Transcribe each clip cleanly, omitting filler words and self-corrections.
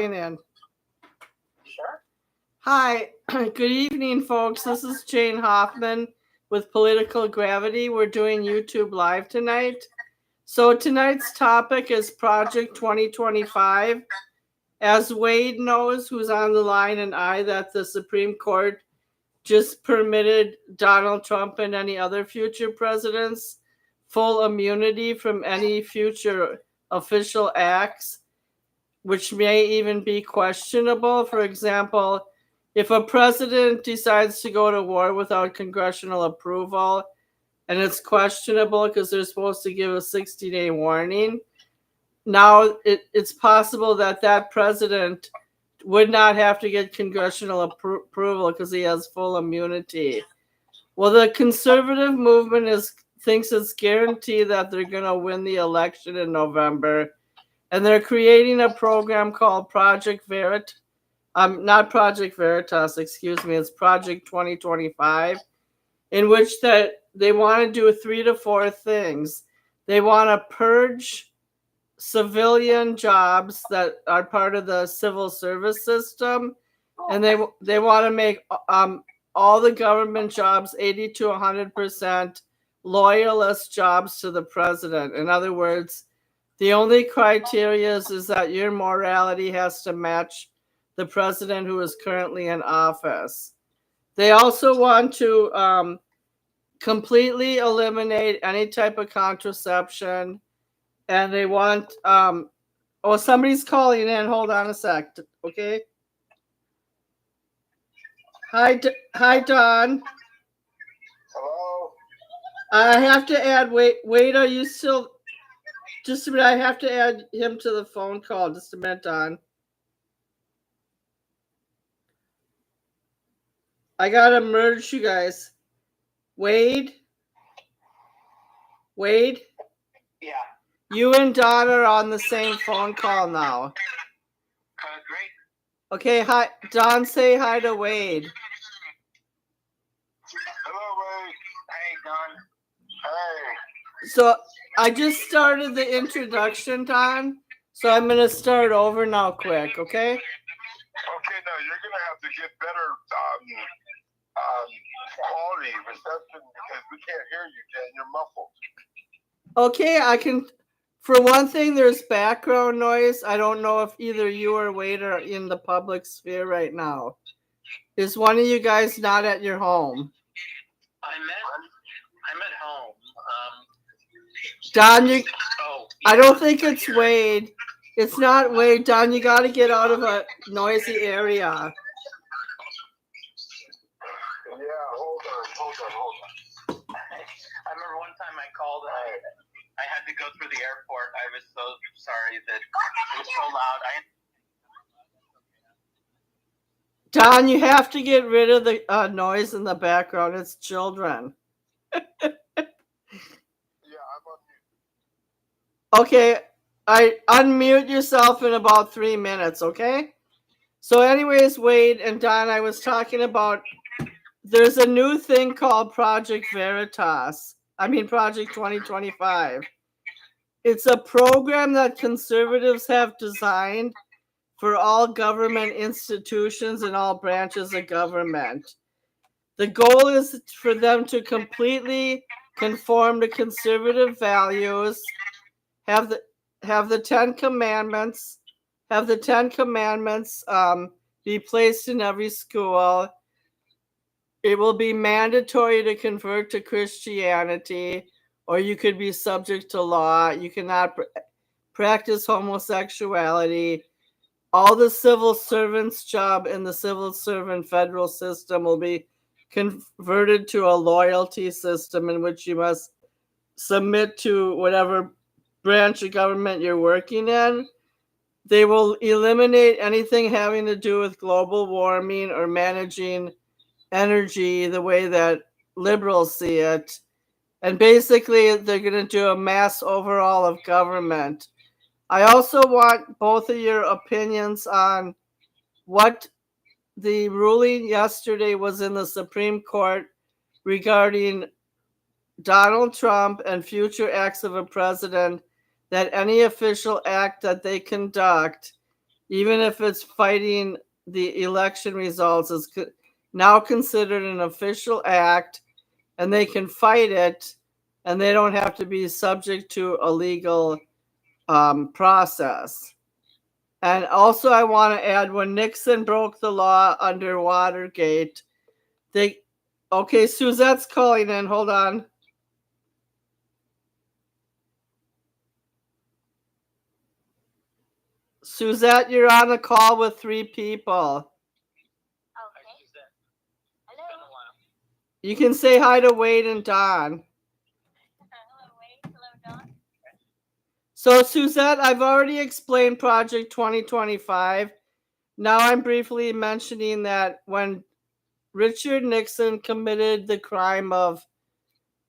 calling in. Sure. Hi, good evening, folks. This is Jane Hoffman with Political Gravity. We're doing YouTube Live tonight. So tonight's topic is Project 2025. As Wade knows, who's on the line, and I, that the Supreme Court just permitted Donald Trump and any other future presidents full immunity from any future official acts, which may even be questionable. For example, if a president decides to go to war without congressional approval, and it's questionable because they're supposed to give a 60-day warning, now it's possible that that president would not have to get congressional approval because he has full immunity. Well, the conservative movement thinks it's guaranteed that they're going to win the election in November, and they're creating a program called Project Veritas. Not Project Veritas, excuse me. It's Project 2025, in which that they want to do 3 to 4 things. They want to purge civilian jobs that are part of the civil service system, and they want to make all the government jobs 80 to 100% loyalist jobs to the president. In other words, the only criteria is that your morality has to match the president who is currently in office. They also want to completely eliminate any type of contraception, and they want somebody's calling in. Hold on a sec, okay? Hi, Don. Hello? I have to add, wait, are you still, just a minute, I have to add him to the phone call. Just a minute, Don. I gotta merge you guys. Wade? Yeah. You and Don are on the same phone call now. Great. Okay, hi, Don, say hi to Wade. Hello, Wade. Hey, Don. Hey. So I just started the introduction, Don. So I'm gonna start over now quick, okay? Okay, now you're gonna have to get better quality reception because we can't hear you, Jen. You're muffled. Okay, I can. For one thing, there's background noise. I don't know if either you or Wade are in the public sphere right now. Is one of you guys not at your home? I'm at home. Don, I don't think it's Wade. It's not Wade. Don, you got to get out of a noisy area. Yeah, hold on. I remember one time I called and I had to go through the airport. I was so sorry that it was so loud. Don, you have to get rid of the noise in the background. It's children. Yeah, I'm on mute. Okay, I unmute yourself in about 3 minutes, okay? So anyways, Wade and Don, I was talking about, there's a new thing called Project Veritas. Project 2025. It's a program that conservatives have designed for all government institutions and all branches of government. The goal is for them to completely conform to conservative values, have the 10 Commandments, be placed in every school. It will be mandatory to convert to Christianity, or you could be subject to law. You cannot practice homosexuality. All the civil servants' job in the civil servant federal system will be converted to a loyalty system in which you must submit to whatever branch of government you're working in. They will eliminate anything having to do with global warming or managing energy the way that liberals see it. And basically, they're going to do a mass overhaul of government. I also want both of your opinions on what the ruling yesterday was in the Supreme Court regarding Donald Trump and future acts of a president, that any official act that they conduct even if it's fighting the election results, is now considered an official act, and they can fight it, and they don't have to be subject to a legal process. And also, I want to add, when Nixon broke the law under Watergate, okay, Suzette's calling in. Hold on. Suzette, you're on a call with 3 people. You can say hi to Wade and Don. Hello, Wade. Hello, Don. So, Suzette, I've already explained Project 2025. Now I'm briefly mentioning that when Richard Nixon committed the crime of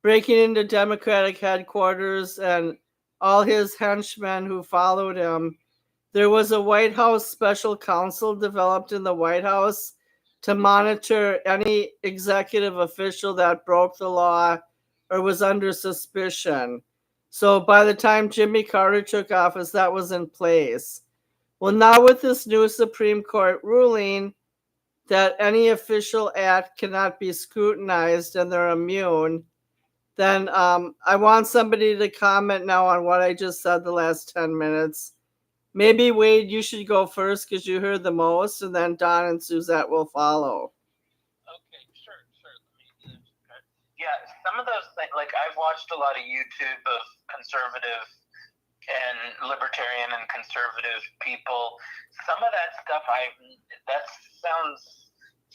breaking into Democratic headquarters and all his henchmen who followed him, there was a White House special counsel developed in the White House to monitor any executive official that broke the law or was under suspicion. So by the time Jimmy Carter took office, that was in place. Well, now with this new Supreme Court ruling that any official act cannot be scrutinized and they're immune, then I want somebody to comment now on what I just said the last 10 minutes. Maybe, Wade, you should go first because you heard the most, and then Don and Suzette will follow. Okay, sure. Yeah, some of those things, like I've watched a lot of YouTube of conservative and libertarian and conservative people. Some of that stuff, that sounds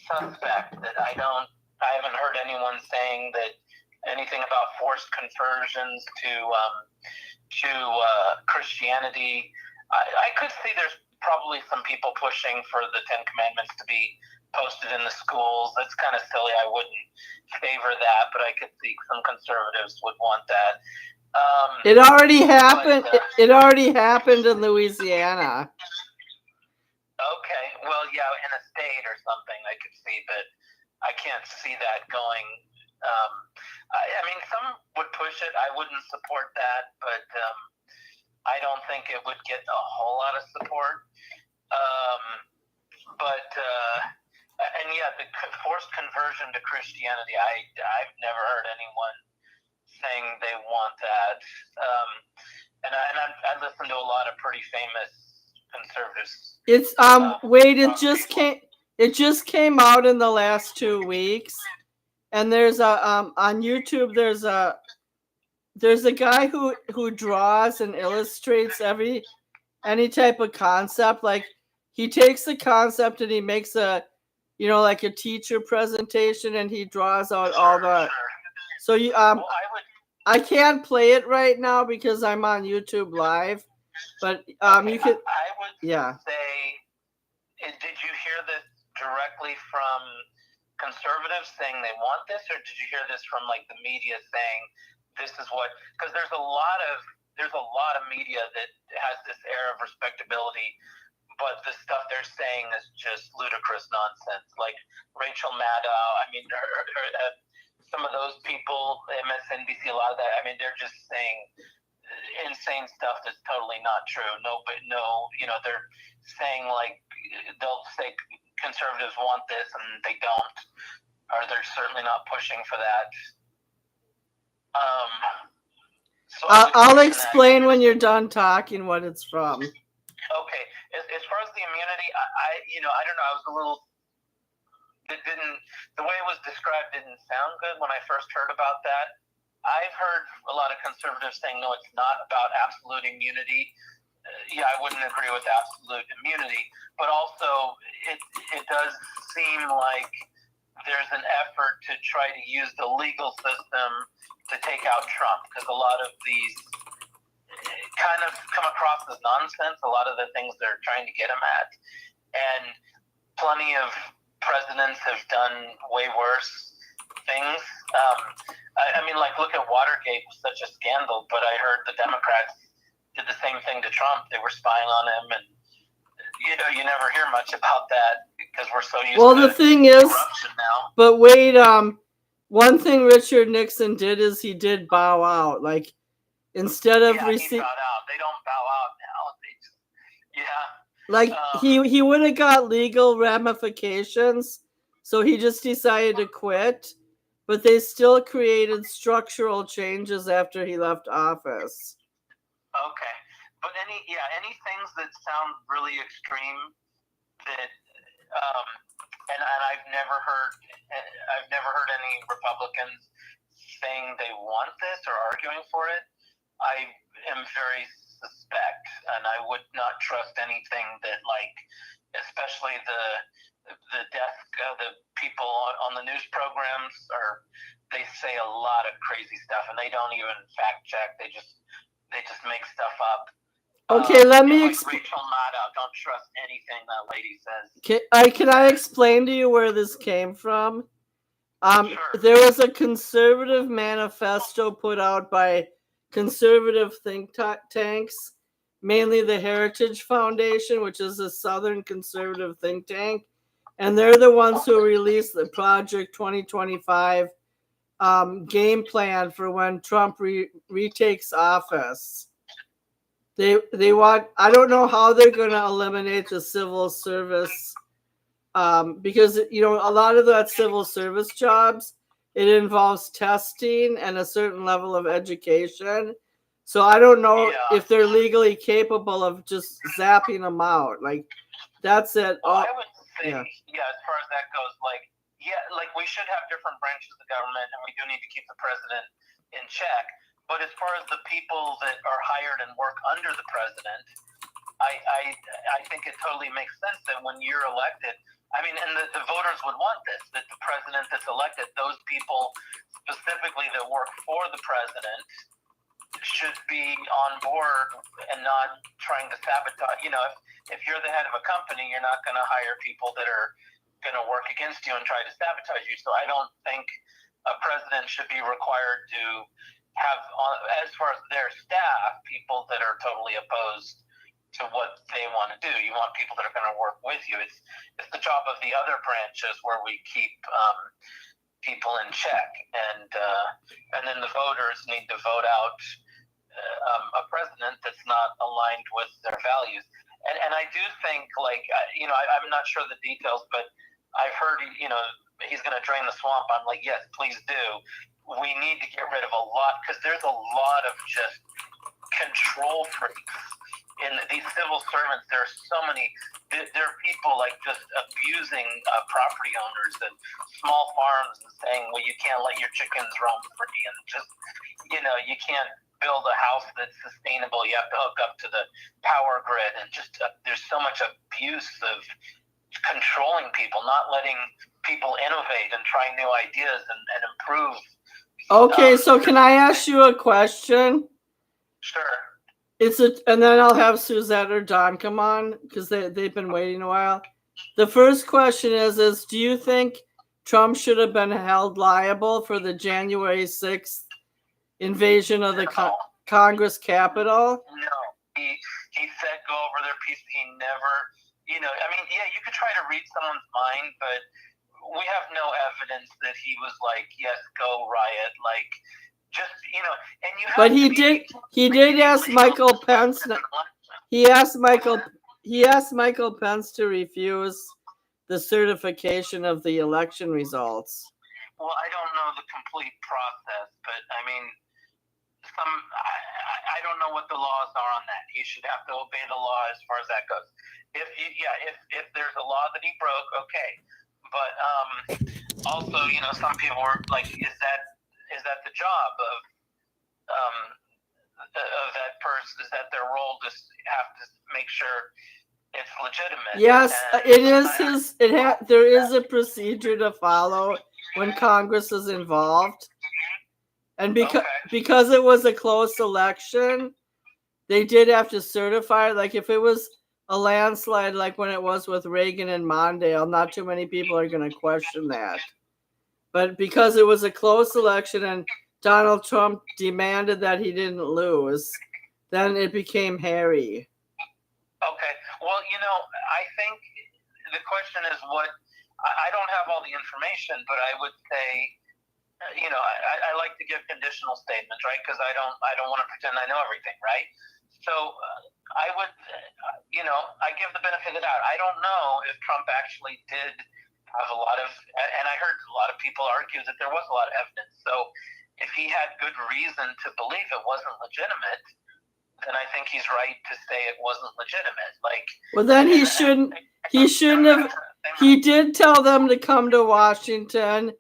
suspect. That I haven't heard anyone saying that anything about forced conversions to Christianity. I could see there's probably some people pushing for the 10 Commandments to be posted in the schools. That's kind of silly. I wouldn't favor that, but I could see some conservatives would want that. It already happened. But, It already happened in Louisiana. Okay, well, yeah, in a state or something, I could see, but I can't see that going. I mean, some would push it. I wouldn't support that, but I don't think it would get a whole lot of support. And yeah, the forced conversion to Christianity, I've never heard anyone saying they want that. And I listen to a lot of pretty famous conservatives. It's Wade, it just came out in the last 2 weeks. And there's a on YouTube there's a guy who draws and illustrates any type of concept. Like, he takes the concept and he makes like a teacher presentation, and he draws out all the. So you Well, I can't play it right now because I'm on YouTube Live, but you could. I would Yeah. say, did you hear this directly from conservatives saying they want this, or did you hear this from like the media saying this is what? Because there's a lot of media that has this air of respectability, but the stuff they're saying is just ludicrous nonsense. Like Rachel Maddow, I mean, some of those people, MSNBC, a lot of that. I mean, they're just saying insane stuff that's totally not true. They're saying, like, they'll say conservatives want this and they don't, or they're certainly not pushing for that. So I'll explain when you're done talking what it's from. Okay, as far as the immunity, I don't know. I was a little. The way it was described didn't sound good when I first heard about that. I've heard a lot of conservatives saying, no, it's not about absolute immunity. I wouldn't agree with absolute immunity, but also it does seem like there's an effort to try to use the legal system to take out Trump, because a lot of these kind of come across as nonsense, a lot of the things they're trying to get him at. And plenty of presidents have done way worse things. I mean, like, look at Watergate, was such a scandal, but I heard the Democrats did the same thing to Trump. They were spying on him, and you never hear much about that because we're so used to the thing is, corruption now. but wait, one thing Richard Nixon did is he did bow out. Like, instead of he bowed out. They don't bow out now. Like he would have got legal ramifications, so he just decided to quit. But they still created structural changes after he left office. Okay, but any things that sound really extreme that and I've never heard any Republicans saying they want this or arguing for it. I am very suspect, and I would not trust anything that, like, especially the people on the news programs they say a lot of crazy stuff, and they don't even fact check. They just make stuff up. Okay, let me explain. Rachel Maddow, don't trust anything that lady says. Can I explain to you where this came from? Sure. There was a conservative manifesto put out by conservative think tanks, mainly the Heritage Foundation, which is a Southern conservative think tank, and they're the ones who released the Project 2025 game plan for when Trump retakes office. They want, I don't know how they're going to eliminate the civil service, because a lot of that civil service jobs, it involves testing and a certain level of education. So I don't know if they're legally capable of just zapping them out. Like, that's it. Well, I would say, as far as that goes, like we should have different branches of government, and we do need to keep the president in check. But as far as the people that are hired and work under the president, I think it totally makes sense that when you're elected, I mean, and the voters would want this, that the president that's elected, those people specifically that work for the president should be on board and not trying to sabotage. If you're the head of a company, you're not going to hire people that are going to work against you and try to sabotage you. So I don't think a president should be required to have, as far as their staff, people that are totally opposed to what they want to do. You want people that are going to work with you. It's the job of the other branches where we keep people in check, and then the voters need to vote out a president that's not aligned with their values. And I do think, like, I'm not sure the details, but I've heard he's going to drain the swamp. I'm like, yes, please do. We need to get rid of a lot, because there's a lot of just control freaks in these civil servants. There are so many. There are people like just abusing property owners and small farms and saying, well, you can't let your chickens roam free, and just you can't build a house that's sustainable. You have to hook up to the power grid, and just there's so much abuse of controlling people, not letting people innovate and try new ideas and improve. Okay, so can I ask you a question? Sure. And then I'll have Suzette or Don come on, because they've been waiting a while. The first question is do you think Trump should have been held liable for the January 6th invasion of the Congress Capitol? No. He said go over their piece. He never, you could try to read someone's mind, but we have no evidence that he was like, yes, go riot, like, just, and you have but he did ask Michael Pence. He asked Michael Pence to refuse the certification of the election results. Well, I don't know the complete process, but I mean, I don't know what the laws are on that. He should have to obey the law as far as that goes. If there's a law that he broke, okay. But also, some people were like, is that the job of that person? Is that their role to have to make sure it's legitimate? Yes, it is there is a procedure to follow when Congress is involved. And because it was a close election, they did have to certify. Like, if it was a landslide, like when it was with Reagan and Mondale, not too many people are going to question that. But because it was a close election and Donald Trump demanded that he didn't lose, then it became hairy. Okay. Well, I think the question is I don't have all the information, but I would say, I like to give conditional statements, right? Because I don't want to pretend I know everything, right? So I would, I give the benefit of the doubt. I don't know if Trump actually did have a lot of, and I heard a lot of people argue that there was a lot of evidence. So if he had good reason to believe it wasn't legitimate, then I think he's right to say it wasn't legitimate. Well, then he shouldn't have. He did tell them to come to Washington.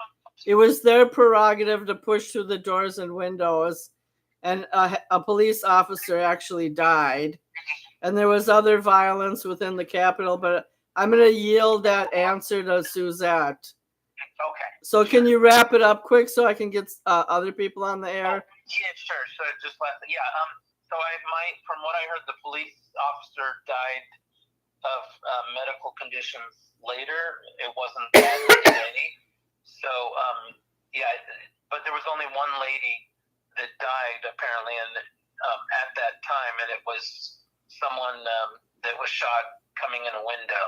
It was their prerogative to push through the doors and windows, and a police officer actually died. And there was other violence within the Capitol, but I'm going to yield that answer to Suzette. Okay. So can you wrap it up quick so I can get other people on the air? Yeah, sure. So just So from what I heard, the police officer died of medical conditions later. It wasn't that lady. So but there was only one lady that died apparently, and at that time, and it was someone that was shot coming in a window.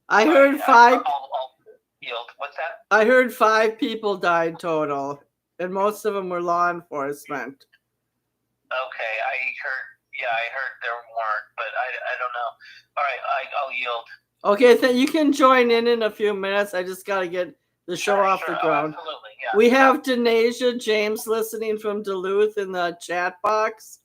I heard 5. I'll yield. What's that? I heard 5 people died total, and most of them were law enforcement. Okay, I heard there weren't, but I don't know. All right, I'll yield. Okay, you can join in a few minutes. I just got to get the show off the ground. Oh, absolutely, yeah. We have Denasia James listening from Duluth in the chat box.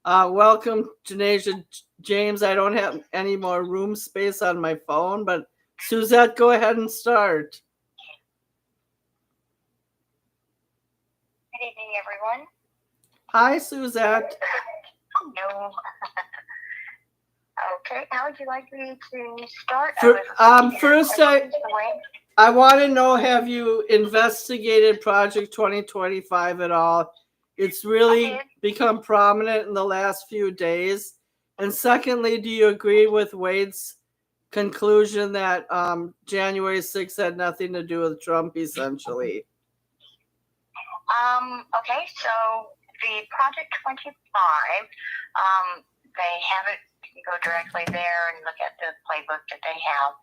Welcome, Denasia James. I don't have any more room space on my phone, but Suzette, go ahead and start. Good evening, everyone. Hi, Suzette. No. Okay, how would you like me to start? First, I want to know, have you investigated Project 2025 at all? It's really become prominent in the last few days. And secondly, do you agree with Wade's conclusion that January 6th had nothing to do with Trump, essentially? Okay, so the Project 25, they have it, you can go directly there and look at the playbook that they have.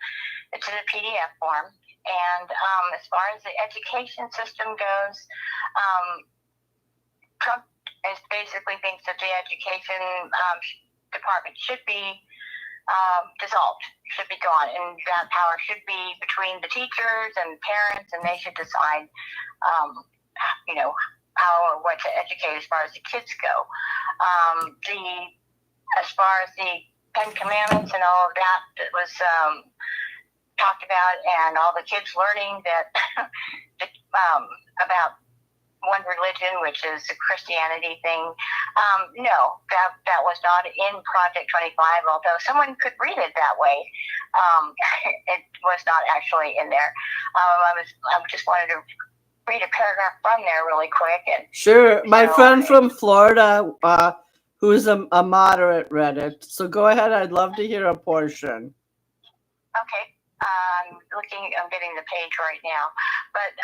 It's in a PDF form. And as far as the education system goes, Trump basically thinks that the education department should be dissolved, should be gone, and that power should be between the teachers and parents, and they should decide, how or what to educate as far as the kids go. As far as the 10 Commandments and all of that was talked about, and all the kids learning that about one religion, which is the Christianity thing. No, that was not in Project 25, although someone could read it that way. It was not actually in there. I just wanted to read a paragraph from there really quick. Sure. My friend from Florida, who's a moderate, read it. So go ahead. I'd love to hear a portion. Okay. I'm getting the page right now. But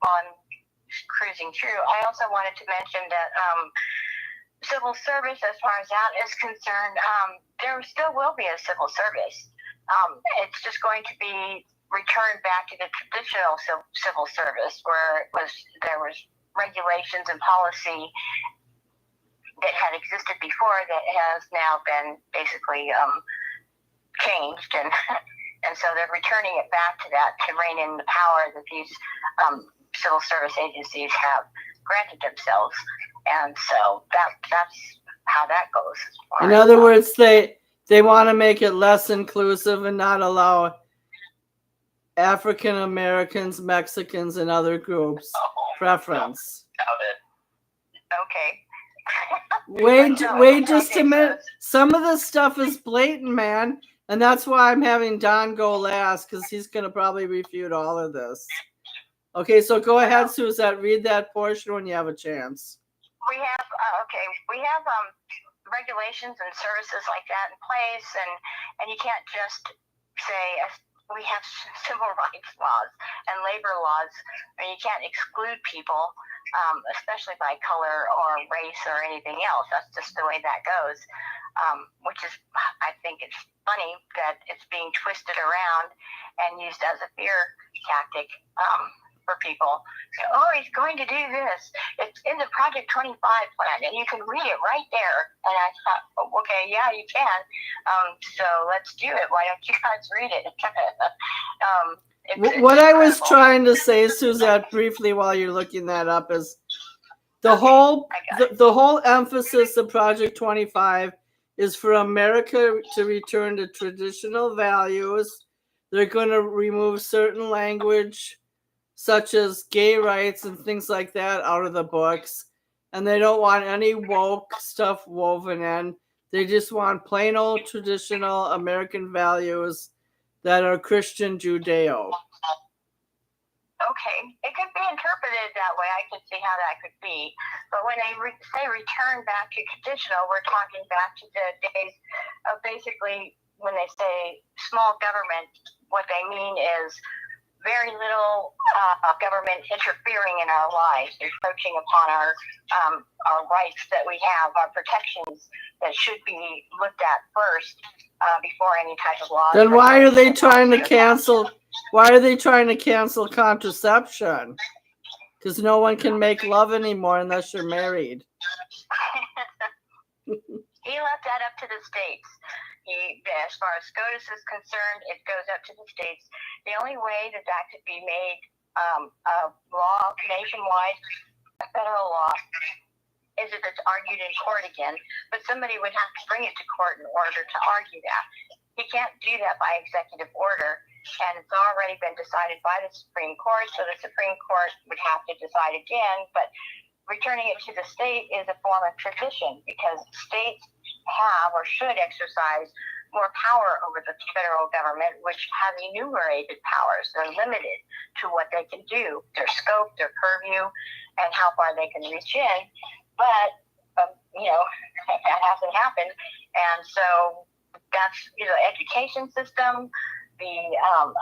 on cruising through, I also wanted to mention that civil service, as far as that is concerned, there still will be a civil service. It's just going to be returned back to the traditional civil service, where there was regulations and policy that had existed before that has now been basically changed, and so they're returning it back to that to rein in the power that these civil service agencies have granted themselves, and so that's how that goes. In other words, they want to make it less inclusive and not allow African Americans, Mexicans, and other groups preference. Okay. Wait just a minute. Some of this stuff is blatant, man, and that's why I'm having Don go last, because he's going to probably refute all of this. Okay, so go ahead, Suzette. Read that portion when you have a chance. We have regulations and services like that in place, and you can't just say we have civil rights laws and labor laws, and you can't exclude people, especially by color or race or anything else. That's just the way that goes, which is, I think it's funny that it's being twisted around and used as a fear tactic for people. So, oh, he's going to do this. It's in the Project 25 plan, and you can read it right there. And I thought, oh, okay, yeah, you can. So let's do it. Why don't you guys read it? What I was trying to say, Suzette, briefly while you're looking that up, is the whole emphasis of Project 25 is for America to return to traditional values. They're going to remove certain language, such as gay rights and things like that, out of the books. And they don't want any woke stuff woven in. They just want plain old traditional American values that are Christian Judeo. Okay, it could be interpreted that way. I could see how that could be. But when they say return back to traditional, we're talking back to the days of basically when they say small government, what they mean is very little government interfering in our lives, encroaching upon our rights that we have, our protections that should be looked at first before any type of law. Then why are they trying to cancel? Why are they trying to cancel contraception? Because no one can make love anymore unless you're married. He left that up to the states. As far as SCOTUS is concerned, it goes up to the states. The only way that could be made a law nationwide, a federal law, is if it's argued in court again. But somebody would have to bring it to court in order to argue that. He can't do that by executive order, and it's already been decided by the Supreme Court, so the Supreme Court would have to decide again. But returning it to the state is a form of tradition, because states have or should exercise more power over the federal government, which have enumerated powers. They're limited to what they can do, their scope, their purview, and how far they can reach in. But, that hasn't happened. And so that's, education system, the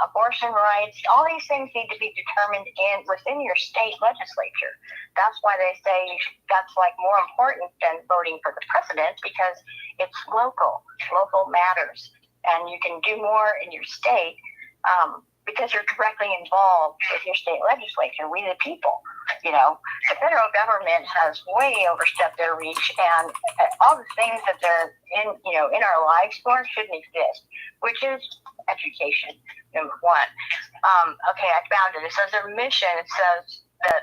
abortion rights, all these things need to be determined within your state legislature. That's why they say that's like more important than voting for the president, because it's local. Local matters. And you can do more in your state because you're directly involved with your state legislature, we the people. The federal government has way overstepped their reach, and all the things that they're in our lives for shouldn't exist, which is education, number one. Okay, I found it. It says their mission. It says that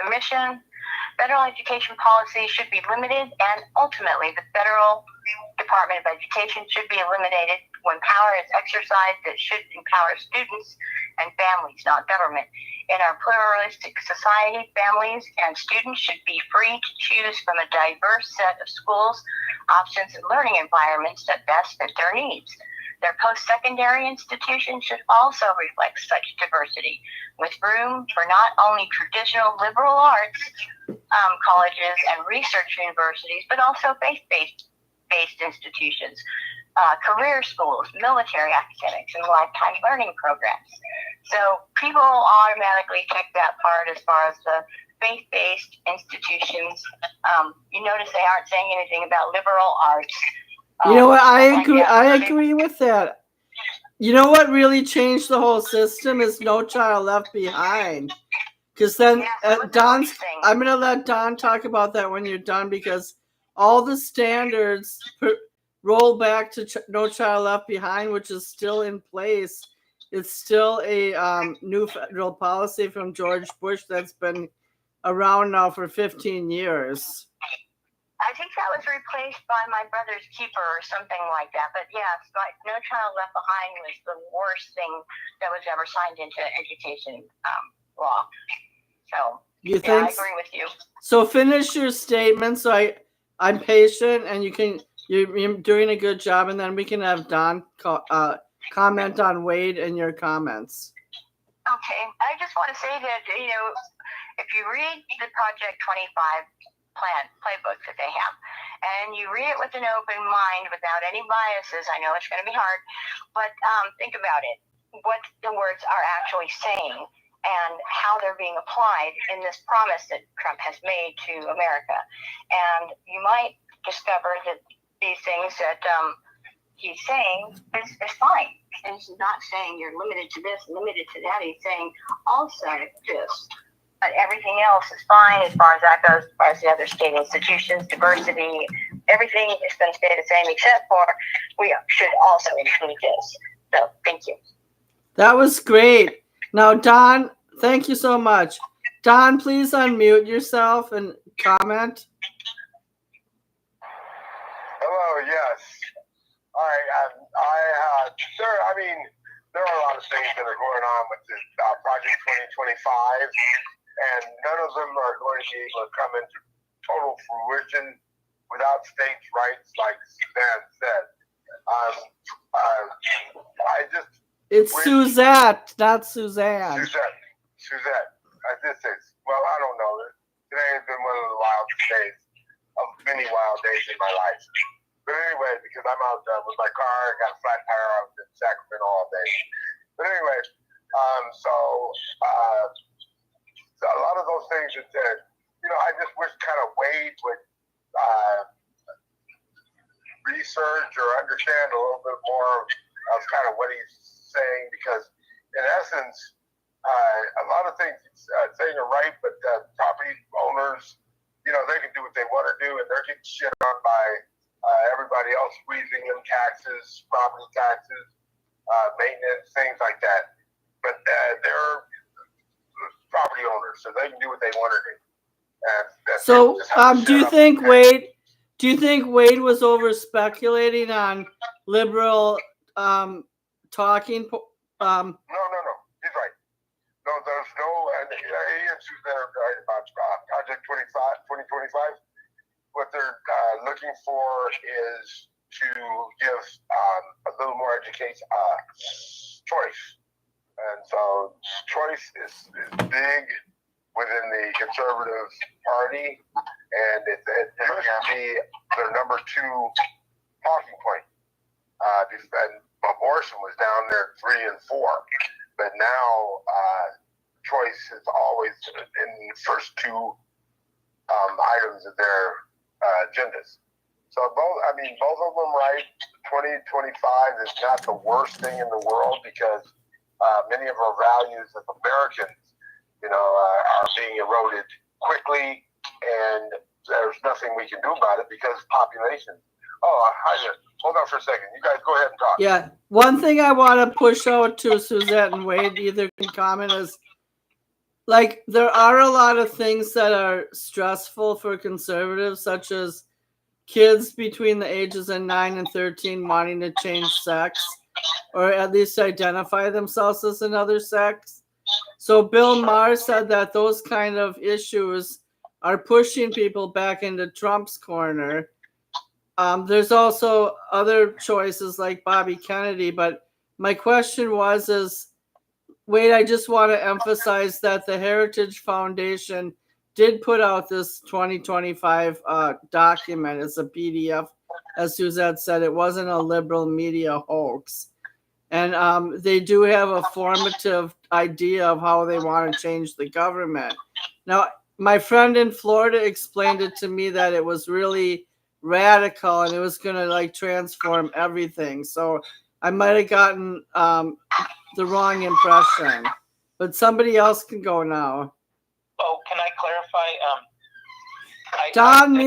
the mission, federal education policy should be limited, and ultimately the federal Department of Education should be eliminated. When power is exercised, it should empower students and families, not government. In our pluralistic society, families and students should be free to choose from a diverse set of schools, options, and learning environments that best fit their needs. Their post-secondary institutions should also reflect such diversity, with room for not only traditional liberal arts colleges and research universities, but also faith-based institutions, career schools, military academics, and lifetime learning programs. So people automatically check that part as far as the faith-based institutions. You notice they aren't saying anything about liberal arts. You know what? I agree with that. You know what really changed the whole system is No Child Left Behind. Because then I'm going to let Don talk about that when you're done, because all the standards roll back to No Child Left Behind, which is still in place. It's still a new federal policy from George Bush that's been around now for 15 years. I think that was replaced by My Brother's Keeper or something like that. But yes, No Child Left Behind was the worst thing that was ever signed into education law. So I agree with you. So finish your statement. So I'm patient, and you're doing a good job, and then we can have Don comment on Wade and your comments. Okay, I just want to say that if you read the Project 25 playbook that they have, and you read it with an open mind without any biases, I know it's going to be hard, but think about it, what the words are actually saying and how they're being applied in this promise that Trump has made to America. And you might discover that these things that he's saying is fine, is he's not saying you're limited to this, limited to that. He's saying also this. But everything else is fine as far as that goes, as far as the other state institutions, diversity, everything is going to stay the same, except for we should also include this. So thank you. That was great. Now, Don, thank you so much. Don, please unmute yourself and comment. Hello, yes. All right, there are a lot of things that are going on with this Project 2025, and none of them are going to be able to come into total fruition without states' rights, like Suzanne said. It's Suzette, not Suzanne. Suzette. I don't know. Today has been one of the wildest days of many wild days in my life. But anyway, because I'm out with my car, I got a flat tire, I was in Sacramento all day. But anyway, so a lot of those things that, I just wish kind of Wade would research or understand a little bit more of kind of what he's saying, because in essence, a lot of things he's saying are right, but property owners, they can do what they want to do, and they're getting shit on by everybody else squeezing them taxes, property taxes, maintenance, things like that. But they're property owners, so they can do what they want to do. So, do you think Wade was over speculating on liberal talking? No. He's right. No, there's no. He and Susan are right about Project 2025. What they're looking for is to give a little more education, choice. And so choice is big within the Conservative Party, and it used to be their number 2 talking point. And abortion was down there 3 and 4, but now choice is always in the first 2 items of their agendas. So both of them right. 2025 is not the worst thing in the world, because many of our values as Americans, are being eroded quickly, and there's nothing we can do about it because population. Oh, hi there. Hold on for a second. You guys go ahead and talk. Yeah. One thing I want to push out to Suzette and Wade, either can comment, is like there are a lot of things that are stressful for conservatives, such as kids between the ages of 9 and 13 wanting to change sex or at least identify themselves as another sex. So Bill Maher said that those kind of issues are pushing people back into Trump's corner. There's also other choices like Bobby Kennedy, but my question is, Wade, I just want to emphasize that the Heritage Foundation did put out this 2025 document. It's a PDF. As Suzette said, it wasn't a liberal media hoax. And they do have a formative idea of how they want to change the government. Now, my friend in Florida explained it to me that it was really radical and it was going to transform everything. So I might have gotten the wrong impression. But somebody else can go now. Oh, can I clarify? Don,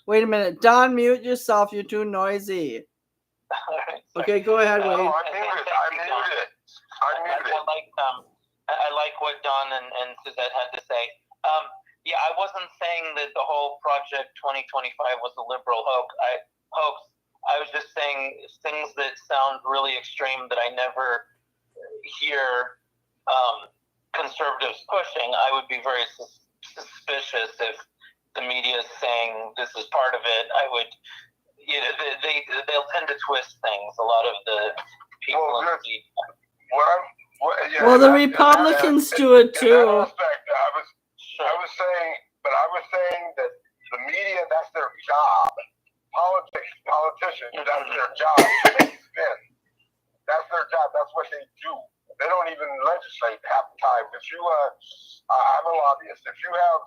wait a minute. Don, mute yourself. You're too noisy. Okay, go ahead, Wade. I'm muted. I like what Don and Suzette had to say. I wasn't saying that the whole Project 2025 was a liberal hoax. I was just saying things that sound really extreme that I never hear conservatives pushing. I would be very suspicious if the media is saying this is part of it. I would, they'll tend to twist things. A lot of the people in the media. Well, the Republicans do it too. I was saying that the media, that's their job. Politicians, that's their job. They spin. That's their job. That's what they do. They don't even legislate half the time. If you, I'm a lobbyist. If you have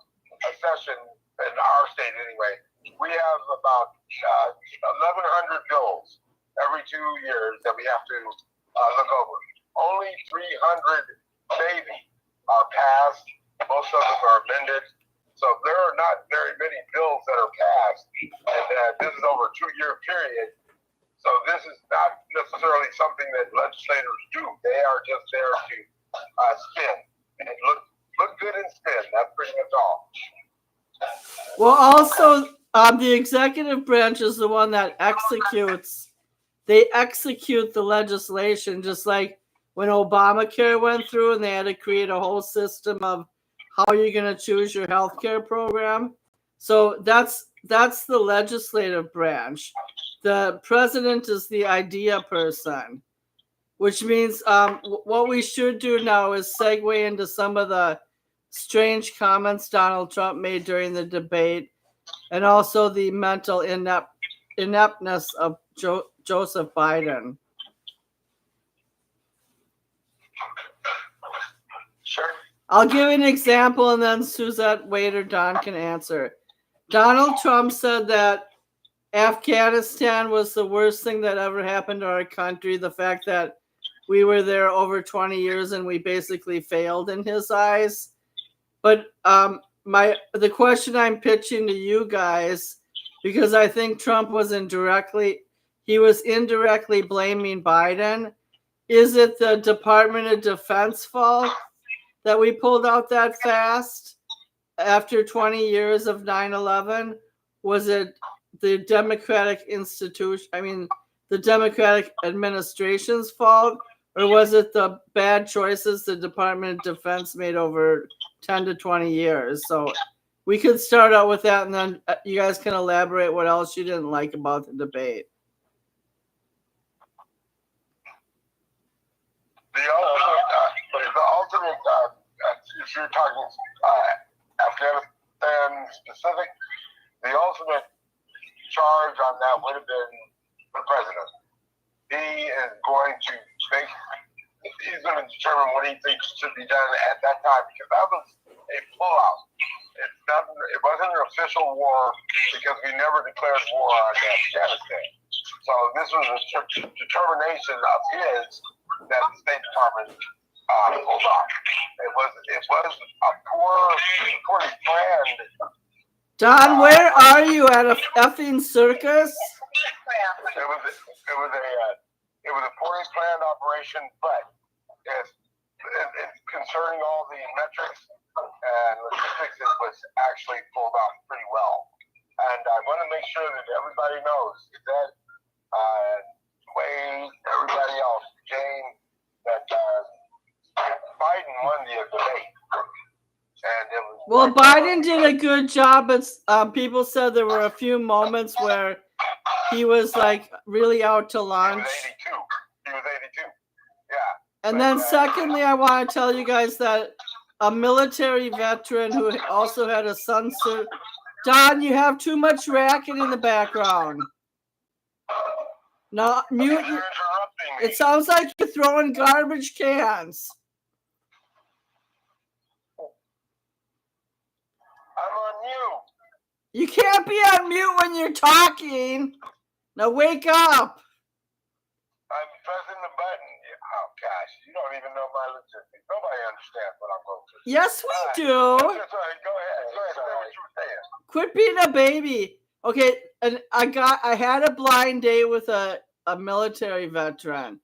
a session in our state anyway, we have about 1,100 bills every 2 years that we have to look over. Only 300 maybe are passed. Most of them are amended. So there are not very many bills that are passed, and this is over a 2-year period. So this is not necessarily something that legislators do. They are just there to spin and look good and spin. That's pretty much all. Well, also, the executive branch is the one that executes. They execute the legislation, just like when Obamacare went through and they had to create a whole system of how you're going to choose your healthcare program. So that's the legislative branch. The president is the idea person, which means what we should do now is segue into some of the strange comments Donald Trump made during the debate, and also the mental ineptness of Joseph Biden. Sure. I'll give an example, and then Suzette, Wade, or Don can answer. Donald Trump said that Afghanistan was the worst thing that ever happened to our country. The fact that we were there over 20 years and we basically failed in his eyes. But the question I'm pitching to you guys, because I think Trump was indirectly blaming Biden. Is it the Department of Defense fault that we pulled out that fast after 20 years of 9/11? Was it the Democratic the Democratic administration's fault, or was it the bad choices the Department of Defense made over 10 to 20 years? So we could start out with that, and then you guys can elaborate what else you didn't like about the debate. The ultimate, if you're talking Afghanistan specific, the ultimate charge on that would have been the president. He is going to he's going to determine what he thinks should be done at that time, because that was a pullout. It wasn't an official war, because we never declared war on Afghanistan. So this was a determination of his that the State Department pulled off. It was a poorly planned. Don, where are you, at a effing circus? It was a poorly planned operation, but it's concerning all the metrics and logistics, it was actually pulled off pretty well. And I want to make sure that everybody knows that Wade, everybody else, Jane, that Biden won the debate. Well, Biden did a good job, but people said there were a few moments where he was like really out to lunch. He was 82. Yeah. And then secondly, I want to tell you guys that a military veteran who also had a son served. Don, you have too much racket in the background. No, mute. It sounds like you're throwing garbage cans. I'm on mute. You can't be on mute when you're talking. Now wake up. I'm pressing the button. Oh gosh, you don't even know my logistics. Nobody understands what I'm going through. Yes, we do. Sorry, go ahead. Say what you were saying. Quit being a baby. Okay, and I had a blind date with a military veteran.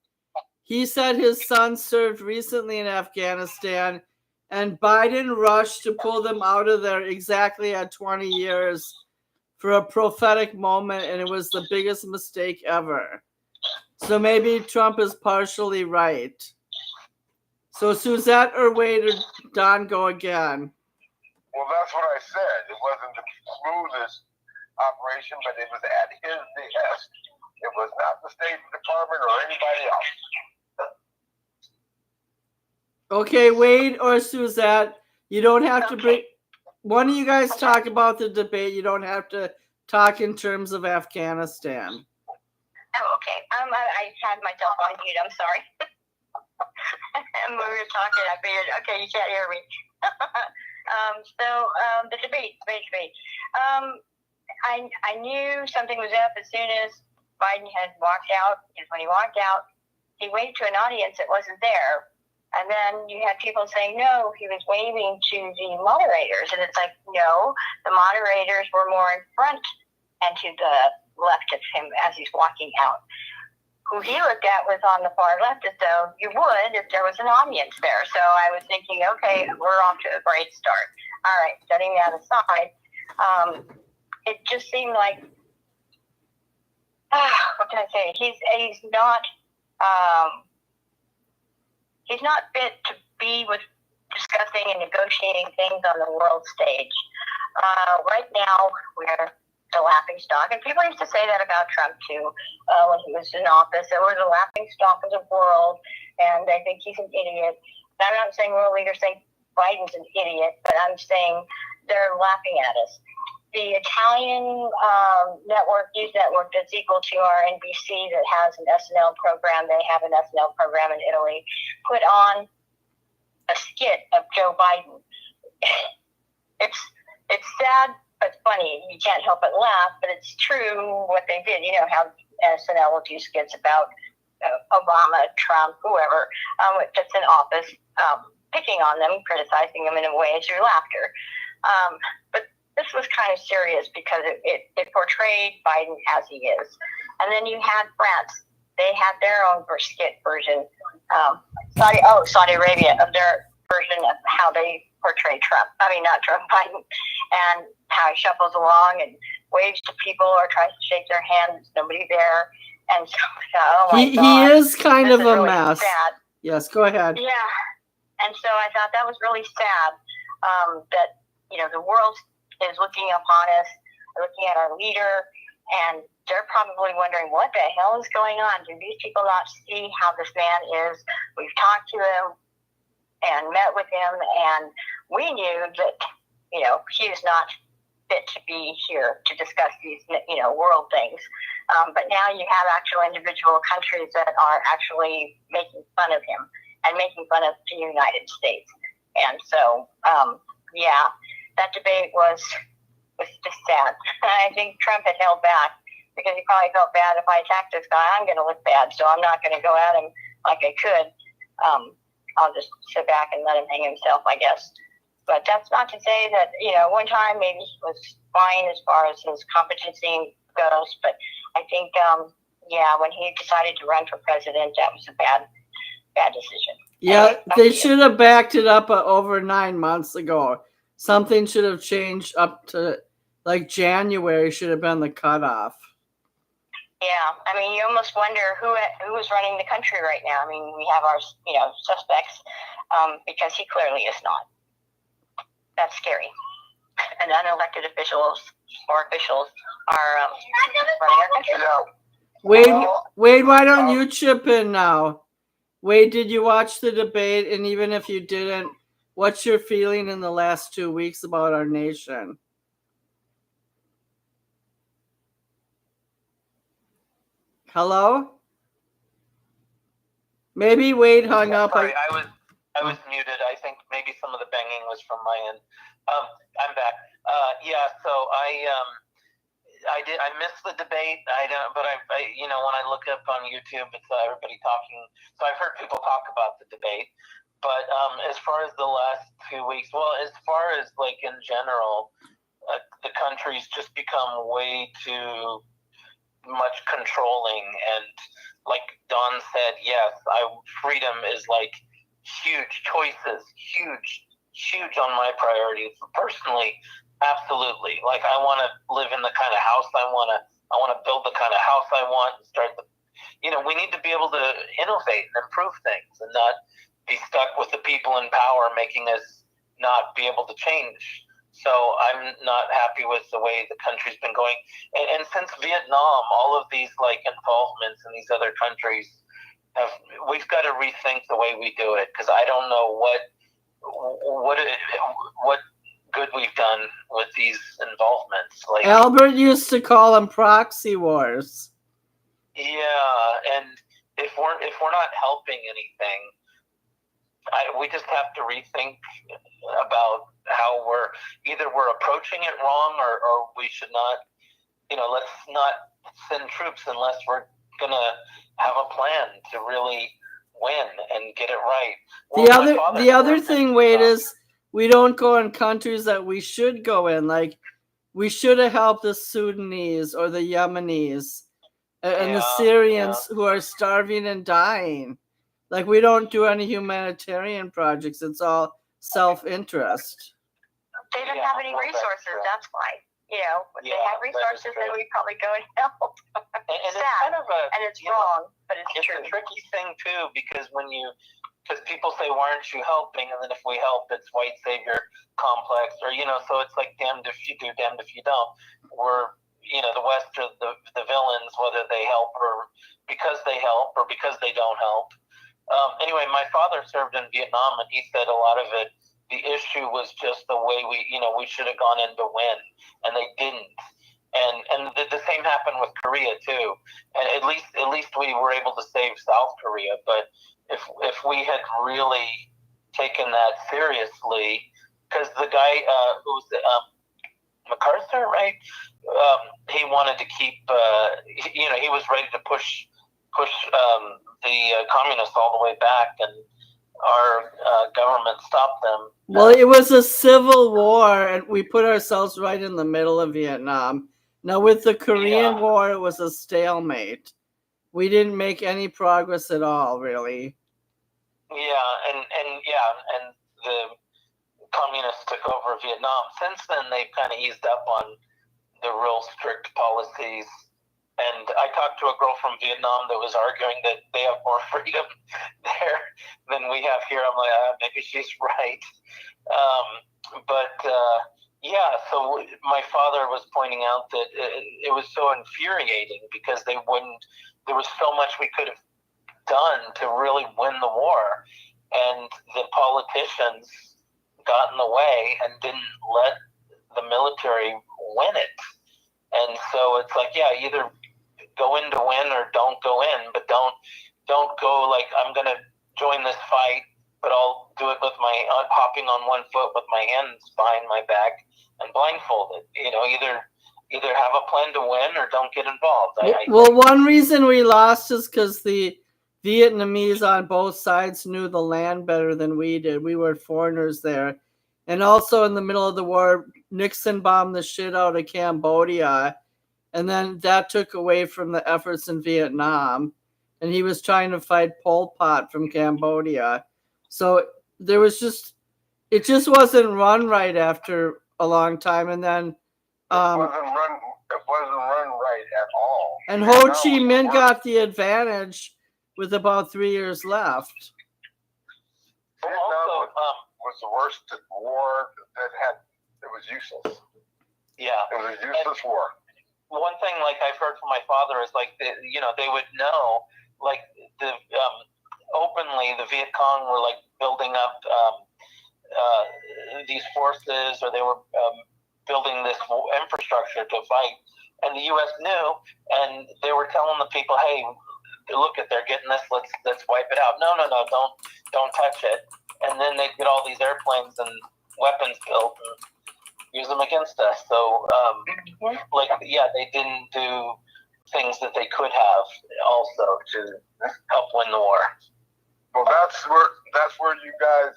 He said his son served recently in Afghanistan, and Biden rushed to pull them out of there exactly at 20 years for a prophetic moment, and it was the biggest mistake ever. So maybe Trump is partially right. So Suzette or Wade or Don, go again. Well, that's what I said. It wasn't the smoothest operation, but it was at his behest. It was not the State Department or anybody else. Okay, Wade or Suzette, you don't have to bring. One of you guys talk about the debate. You don't have to talk in terms of Afghanistan. Oh, okay. I had myself on mute. I'm sorry. And we were talking. I figured, okay, you can't hear me. The debate. I knew something was up as soon as Biden had walked out. Because when he walked out, he waved to an audience that wasn't there. And then you had people saying, no, he was waving to the moderators. And it's like, no, the moderators were more in front and to the left of him as he's walking out. Who he looked at was on the far left, as though you would if there was an audience there. So I was thinking, okay, we're off to a great start. All right, setting that aside, it just seemed like, what can I say? He's not fit to be with discussing and negotiating things on the world stage. Right now, we're the laughing stock, and people used to say that about Trump too when he was in office. That we're the laughing stock of the world, and they think he's an idiot. I'm not saying world leaders think Biden's an idiot, but I'm saying they're laughing at us. The Italian news network that's equal to our NBC that has an SNL program, they have an SNL program in Italy, put on a skit of Joe Biden. It's sad, but funny. You can't help but laugh, but it's true what they did. You know how SNL will do skits about Obama, Trump, whoever that's in office, picking on them, criticizing them in a way through laughter. But this was kind of serious because it portrayed Biden as he is. And then you had France. They had their own skit version. Saudi Arabia, of their version of how they portray Trump. I mean, not Trump, Biden. And how he shuffles along and waves to people or tries to shake their hand. There's nobody there. And so, oh my God. He is kind of a really mess. Sad. Yes, go ahead. Yeah. And so I thought that was really sad that, the world is looking upon us, looking at our leader, and they're probably wondering, what the hell is going on? Do these people not see how this man is? We've talked to him and met with him, and we knew that, he is not fit to be here to discuss these, world things. But now you have actual individual countries that are actually making fun of him and making fun of the United States. And so, that debate was just sad. I think Trump had held back because he probably felt bad. If I attack this guy, I'm going to look bad, so I'm not going to go at him like I could. I'll just sit back and let him hang himself, I guess. But that's not to say that, one time maybe he was fine as far as his competency goes. But I think, when he decided to run for president, that was a bad decision. Yeah, they should have backed it up over 9 months ago. Something should have changed up to like January should have been the cutoff. Yeah, I mean, you almost wonder who is running the country right now. I mean, we have our, suspects, because he clearly is not. That's scary. And unelected officials are running our country. Wade, why don't you chip in now? Wade, did you watch the debate? And even if you didn't, what's your feeling in the last 2 weeks about our nation? Hello? Maybe Wade hung up. Sorry, I was muted. I think maybe some of the banging was from my end. I'm back. So I missed the debate. But when I look up on YouTube, it's everybody talking. So I've heard people talk about the debate. But as far as the last 2 weeks, well, as far as like in general, the country's just become way too much controlling. And like Don said, yes, freedom is like huge choices, huge on my priorities. Personally, absolutely. Like I want to live in the kind of house I want to build the kind of house I want and start we need to be able to innovate and improve things and not be stuck with the people in power making us not be able to change. So I'm not happy with the way the country's been going. And since Vietnam, all of these like involvements in these other countries we've got to rethink the way we do it, because I don't know what good we've done with these involvements. Like Albert used to call them proxy wars. Yeah, and if we're not helping anything, we just have to rethink about how we're approaching it wrong, or we should not. Let's not send troops unless we're gonna have a plan to really win and get it right. The other thing, Wade, is we don't go in countries that we should go in. Like, we should have helped the Sudanese or the Yemenis and the Syrians who are starving and dying. Like, we don't do any humanitarian projects. It's all self-interest. They don't have any resources. That's why. If they had resources, then we'd probably go and help. And it's kind of and it's wrong, but it's true. It's a tricky thing too, because because people say, "Why aren't you helping?" And then if we help, it's white savior complex, or so it's like damned if you do, damned if you don't. We're the West are the villains, whether they help or because they help or because they don't help. Anyway, my father served in Vietnam, and he said a lot of it. The issue was just the way we should have gone in to win, and they didn't. And the same happened with Korea too. And at least we were able to save South Korea. But if we had really taken that seriously, because the guy who was MacArthur, right? He wanted to keep. He was ready to push the communists all the way back, and our government stopped them. Well, it was a civil war, and we put ourselves right in the middle of Vietnam. Now, with the Korean War, it was a stalemate. We didn't make any progress at all, really. And the communists took over Vietnam. Since then, they've kind of eased up on the real strict policies. And I talked to a girl from Vietnam that was arguing that they have more freedom there than we have here. I'm like, maybe she's right. So my father was pointing out that it was so infuriating because there was so much we could have done to really win the war. And the politicians got in the way and didn't let the military win it. And so it's like, either go in to win or don't go in, but don't go like, I'm going to join this fight, but I'll do it with my hopping on one foot with my hands behind my back and blindfolded. Either have a plan to win or don't get involved. Well, one reason we lost is because the Vietnamese on both sides knew the land better than we did. We were foreigners there. And also in the middle of the war, Nixon bombed the shit out of Cambodia. And then that took away from the efforts in Vietnam. And he was trying to fight Pol Pot from Cambodia. So it just wasn't run right after a long time. And then it wasn't run right at all. And Ho Chi Minh got the advantage with about 3 years left. Vietnam was the worst war it was useless. Yeah. It was a useless war. One thing, like I've heard from my father, is like they would know, like openly the Viet Cong were like building up these forces, or they were building this infrastructure to fight, and the U.S. knew, and they were telling the people, "Hey, look at they're getting this. Let's wipe it out." No, don't touch it. And then they'd get all these airplanes and weapons built and use them against us. So, they didn't do things that they could have also to help win the war. Well, that's where you guys,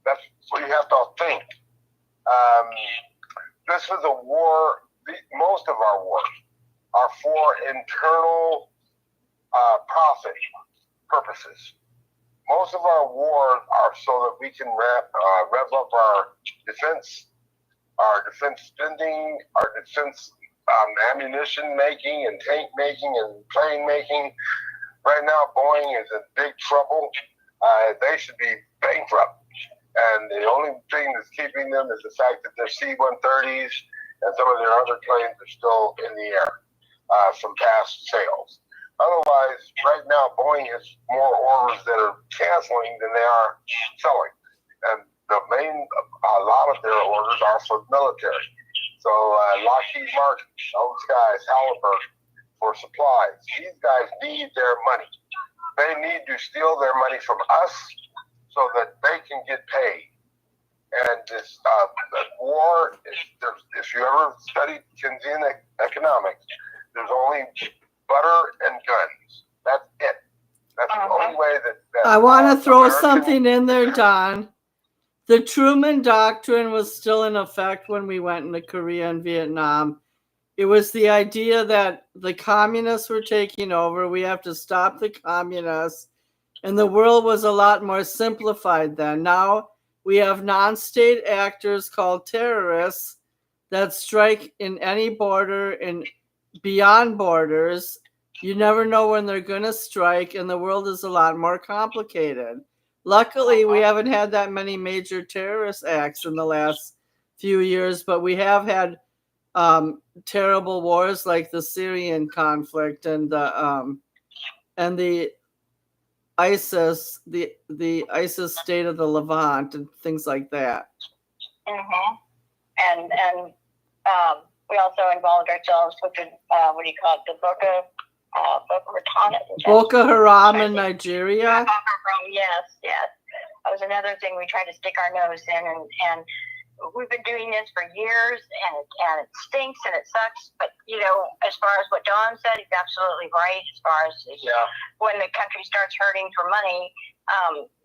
that's what you have to think. This was a war. Most of our wars are for internal profit purposes. Most of our wars are so that we can rev up our defense spending, our defense ammunition making and tank making and plane making. Right now, Boeing is in big trouble. They should be bankrupt. And the only thing that's keeping them is the fact that their C-130s and some of their other planes are still in the air from past sales. Otherwise, right now, Boeing has more orders that are canceling than they are selling. And a lot of their orders are for military. So Lockheed Martin, those guys, Halliburton, for supplies. These guys need their money. They need to steal their money from us so that they can get paid. And this war, if you ever studied Keynesian economics, there's only butter and guns. That's it. That's the only way that I want to throw American- something in there, Don. The Truman Doctrine was still in effect when we went into Korea and Vietnam. It was the idea that the communists were taking over. We have to stop the communists. And the world was a lot more simplified then. Now we have non-state actors called terrorists that strike in any border and beyond borders. You never know when they're going to strike, and the world is a lot more complicated. Luckily, we haven't had that many major terrorist acts in the last few years, but we have had terrible wars like the Syrian conflict and the ISIS, the ISIS state of the Levant and things like that. And we also involved ourselves with the what do you call it, the Boko Haram in Nigeria. Yes. That was another thing we tried to stick our nose in, and we've been doing this for years, and it stinks and it sucks. But as far as what Don said, he's absolutely right. As far as when the country starts hurting for money,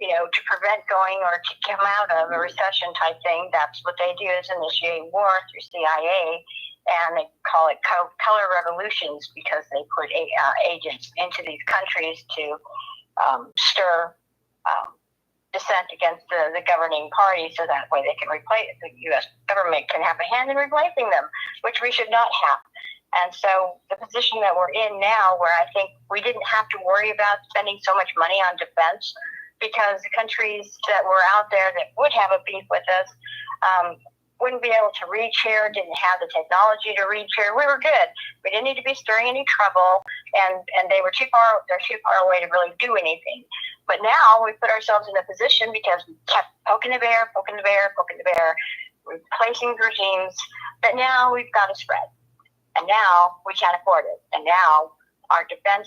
to prevent going or to come out of a recession type thing, that's what they do, is initiate war through CIA. And they call it color revolutions because they put agents into these countries to stir dissent against the governing party, so that way they can replace the U.S. government can have a hand in replacing them, which we should not have. And so the position that we're in now, where I think we didn't have to worry about spending so much money on defense, because the countries that were out there that would have a beef with us wouldn't be able to reach here, didn't have the technology to reach here. We were good. We didn't need to be stirring any trouble, and they're too far away to really do anything. But now we put ourselves in a position because we kept poking the bear, replacing regimes, that now we've got to spread. And now we can't afford it. And now our defense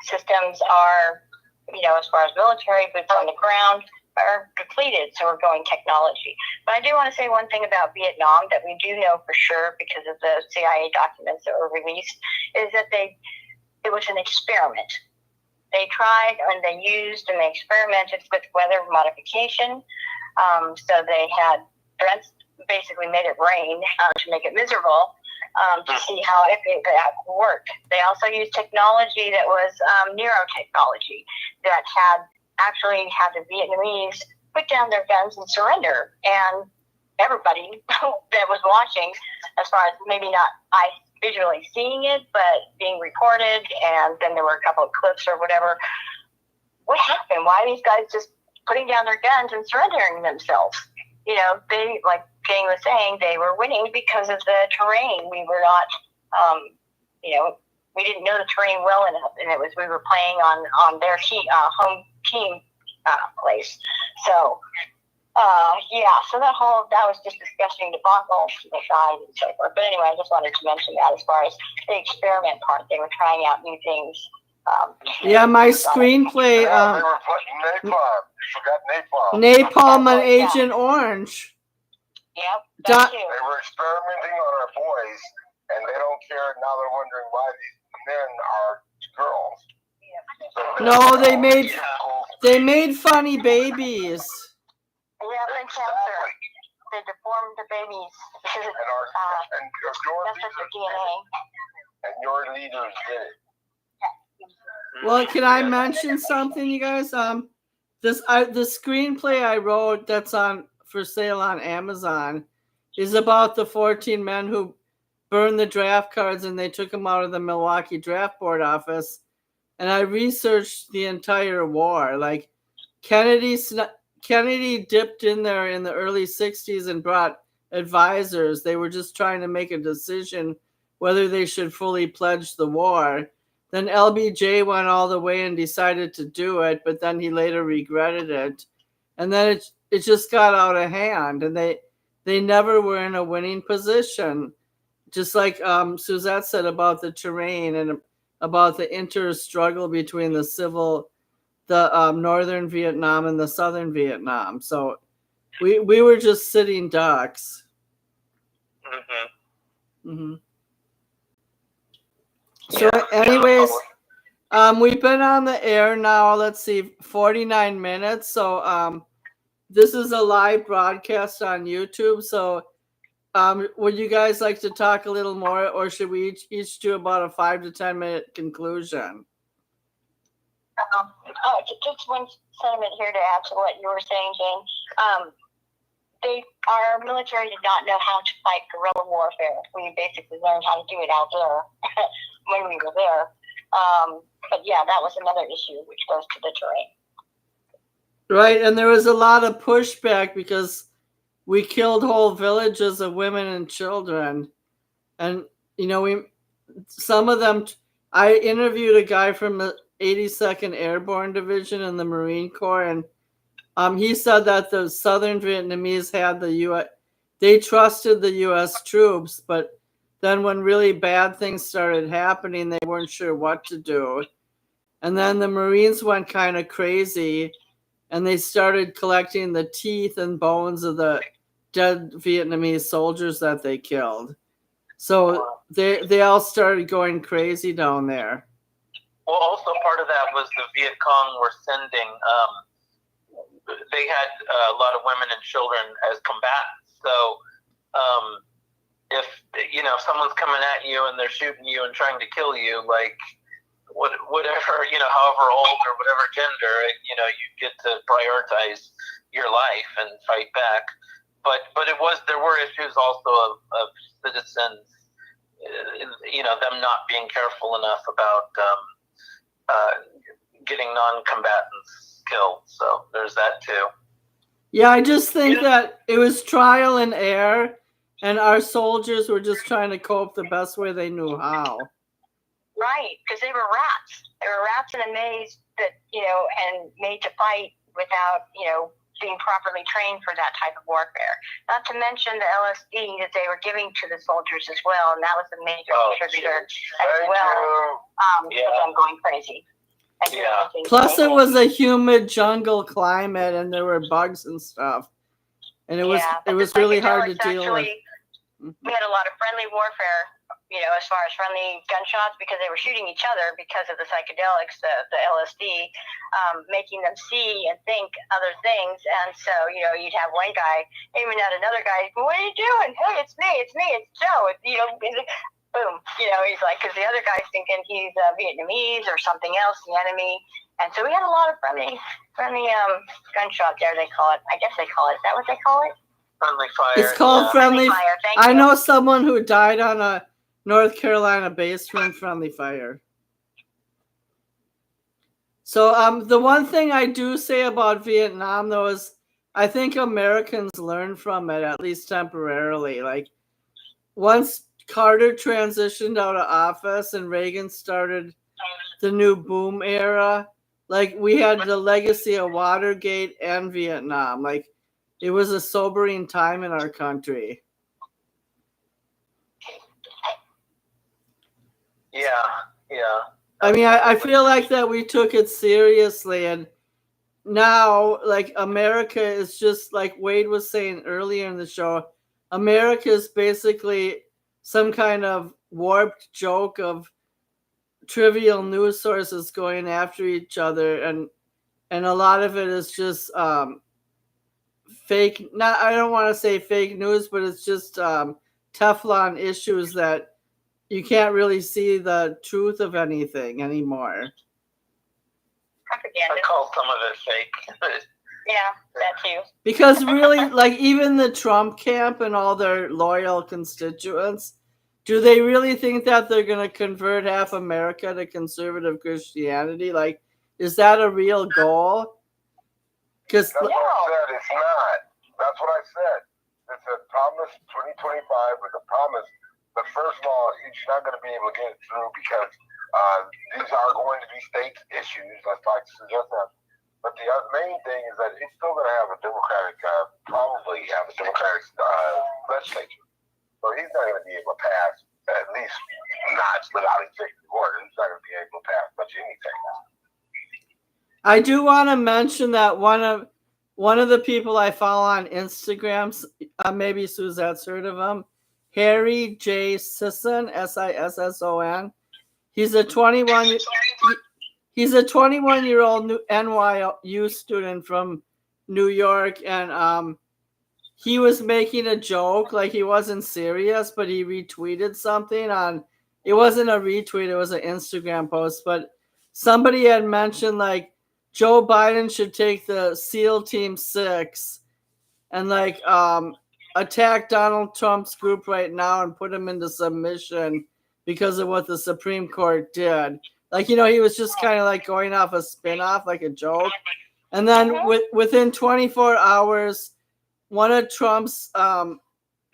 systems are, as far as military boots on the ground, are depleted, so we're going technology. But I do want to say one thing about Vietnam that we do know for sure because of the CIA documents that were released, is that it was an experiment. They tried and they used and they experimented with weather modification. So they had basically made it rain to make it miserable, to see how that worked. They also used technology that was neurotechnology that actually had the Vietnamese put down their guns and surrender. And everybody that was watching, as far as maybe not visually seeing it, but being reported, and then there were a couple of clips or whatever. What happened? Why are these guys just putting down their guns and surrendering themselves? They, like Jane was saying, they were winning because of the terrain. We were not, we didn't know the terrain well enough, and we were playing on their home team place. So, so that was just disgusting debacle, the side and so forth. But anyway, I just wanted to mention that as far as the experiment part, they were trying out new things. My screenplay. They were putting napalm. You forgot napalm. Napalm on Agent Orange. Yep. That too. They were experimenting on our boys, and they don't care. Now they're wondering why these men are girls. No, they made funny babies. Yeah, and cancer. They deformed the babies because that's the DNA. And your leaders did it. Well, can I mention something, you guys? The screenplay I wrote that's for sale on Amazon is about the 14 men who burned the draft cards and they took them out of the Milwaukee Draft Board office. And I researched the entire war. Like Kennedy dipped in there in the early 60s and brought advisors. They were just trying to make a decision whether they should fully pledge the war. Then LBJ went all the way and decided to do it, but then he later regretted it. And then it just got out of hand, and they never were in a winning position. Just like Suzette said about the terrain and about the inter-struggle between the northern Vietnam and the southern Vietnam. So we were just sitting ducks. Mm-hmm. Mm-hmm. So anyways, We've been on the air now, let's see, 49 minutes. So this is a live broadcast on YouTube. So would you guys like to talk a little more, or should we each do about a 5 to 10 minute conclusion? Just one sentiment here to add to what you were saying, Jane. Our military did not know how to fight guerrilla warfare. We basically learned how to do it out there when we were there. But yeah, that was another issue, which goes to the terrain. Right, and there was a lot of pushback because we killed whole villages of women and children. And, you know, some of them, I interviewed a guy from the 82nd Airborne Division in the Marine Corps, and he said that the Southern Vietnamese had they trusted the U.S. troops, but then when really bad things started happening, they weren't sure what to do. And then the Marines went kind of crazy, and they started collecting the teeth and bones of the dead Vietnamese soldiers that they killed. So they all started going crazy down there. Well, also part of that was the Viet Cong were sending, they had a lot of women and children as combatants. So if someone's coming at you and they're shooting you and trying to kill you, like whatever, however old or whatever gender, you get to prioritize your life and fight back. But there were issues also of citizens, them not being careful enough about getting non-combatants killed. So there's that too. Yeah, I just think that it was trial and error, and our soldiers were just trying to cope the best way they knew how. Right, because they were rats. They were rats in a maze that, and made to fight without, being properly trained for that type of warfare. Not to mention the LSD that they were giving to the soldiers as well, and that was a major contributor as well to them going crazy. Yeah. Plus, it was a humid jungle climate, and there were bugs and stuff, and it was really hard to deal with. We had a lot of friendly warfare, as far as friendly gunshots, because they were shooting each other because of the psychedelics, the LSD, making them see and think other things. And so, you'd have one guy aiming at another guy. What are you doing? Hey, it's me, it's Joe. Boom. He's like, because the other guy's thinking he's Vietnamese or something else, the enemy. And so we had a lot of friendly gunshots there. They call it. I guess they call it. Is that what they call it? Friendly fire. It's called friendly fire. I know someone who died on a North Carolina base from friendly fire. So the one thing I do say about Vietnam, though, is I think Americans learned from it, at least temporarily. Like, once Carter transitioned out of office and Reagan started the new boom era, like, we had the legacy of Watergate and Vietnam. Like, it was a sobering time in our country. Yeah. I mean, I feel like that we took it seriously, and now, like, America is just, like Wade was saying earlier in the show, America is basically some kind of warped joke of trivial news sources going after each other, and a lot of it is just fake. I don't want to say fake news, but it's just Teflon issues that you can't really see the truth of anything anymore. Propaganda. I call some of it fake. Yeah, that too. Because really, like, even the Trump camp and all their loyal constituents, do they really think that they're going to convert half America to conservative Christianity? Like, is that a real goal? Because that's what I said. It's not. That's what I said. It's a promise. 2025 was a promise. But first of all, he's not going to be able to get it through because these are going to be state issues. Let's like to suggest that. But the main thing is that he's still going to have a Democratic, probably have a Democratic legislature. So he's not going to be able to pass, at least not without executive order. He's not going to be able to pass much anything. I do want to mention that one of the people I follow on Instagram, maybe Suzette's heard of him, Harry J. Sisson, Sisson. He's a 21. He's a 21-year-old NYU student from New York, and he was making a joke, like he wasn't serious, but he retweeted something on. It wasn't a retweet; it was an Instagram post. But somebody had mentioned like Joe Biden should take the SEAL Team 6 and like attack Donald Trump's group right now and put him into submission because of what the Supreme Court did. Like, he was just kind of like going off a spin-off, like a joke. And then within 24 hours, one of Trump's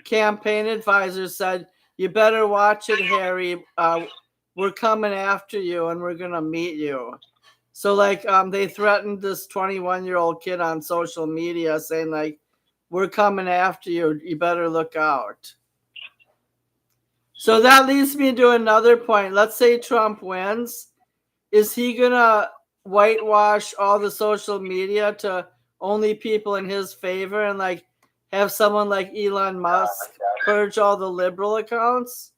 campaign advisors said, "You better watch it, Harry. We're coming after you and we're going to meet you." So like they threatened this 21-year-old kid on social media saying like, "We're coming after you. You better look out." So that leads me to another point. Let's say Trump wins. Is he going to whitewash all the social media to only people in his favor and like have someone like Elon Musk purge all the liberal accounts?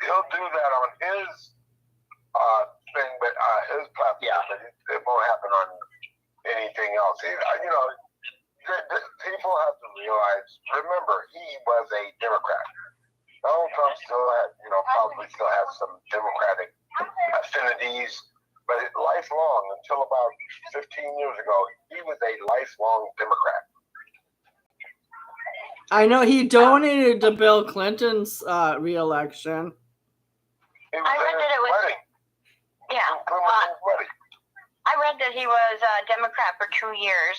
He'll do that on his thing, but his platform. Yeah. But it won't happen on anything else. People have to realize. Remember, he was a Democrat. Donald Trump still probably still has some Democratic affinities, but lifelong, until about 15 years ago, he was a lifelong Democrat. I know he donated to Bill Clinton's re-election. I read that it was. Wedding. Yeah. I read that he was a Democrat for 2 years.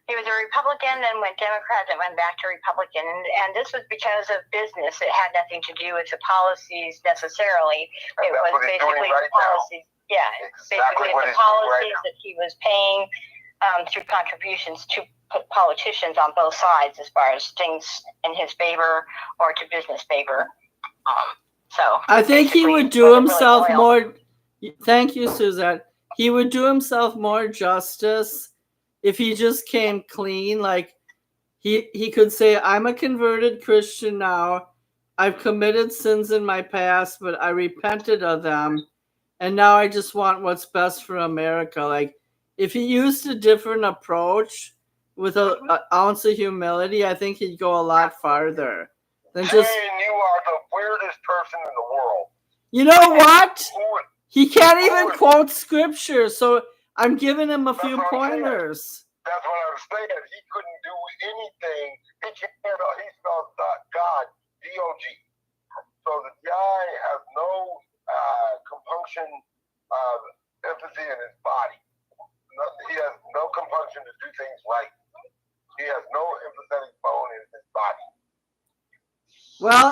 He was a Republican, then went Democrat, then went back to Republican. And this was because of business. It had nothing to do with the policies necessarily. It was basically the policies. Now. Yeah, exactly basically the policies that he was paying through contributions to politicians on both sides as far as things in his favor or to business favor. So I think he would do himself more. Thank you, Suzette. He would do himself more justice if he just came clean. Like he could say, "I'm a converted Christian now. I've committed sins in my past, but I repented of them, and now I just want what's best for America." Like if he used a different approach with an ounce of humility, I think he'd go a lot farther than just. Jane, you are the weirdest person in the world. You know what? He can't even quote scripture, so I'm giving him a few pointers. That's what I'm saying. He couldn't do anything. He spells God, D-O-G. So the guy has no compunction of empathy in his body. He has no compunction to do things right. He has no empathetic bone in his body. Well,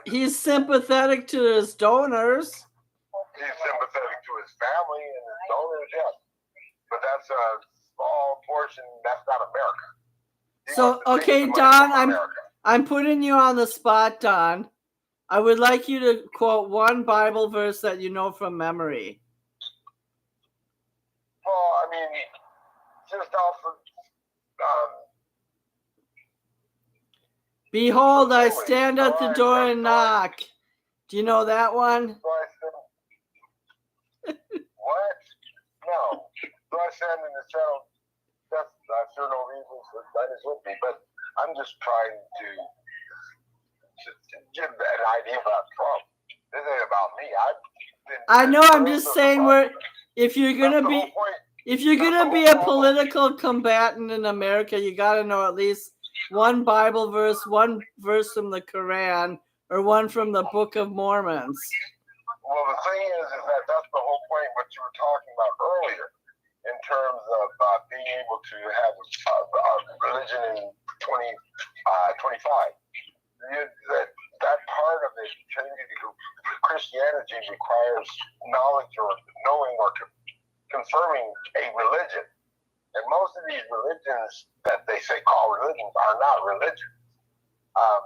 he's sympathetic to his donors. He's sympathetic to his family and his donors, yes. But that's a small portion. That's not America. So, okay, Don, I'm putting you on the spot, Don. I would like you to quote one Bible verse that you know from memory. Well, I mean, just off of... Behold, I stand at the door and knock. Do you know that one? What? No. Do I stand in the shadow? I sure no reason for that is with me, but I'm just trying to give an idea about Trump. This ain't about me. I know. I'm just saying, if you're gonna be a political combatant in America, you got to know at least one Bible verse, one verse from the Quran, or one from the Book of Mormons. Well, the thing is that that's the whole point. What you were talking about earlier, in terms of being able to have a religion in 2025. That part of it, Christianity requires knowledge or knowing or confirming a religion. And most of these religions that they say call religions are not religions.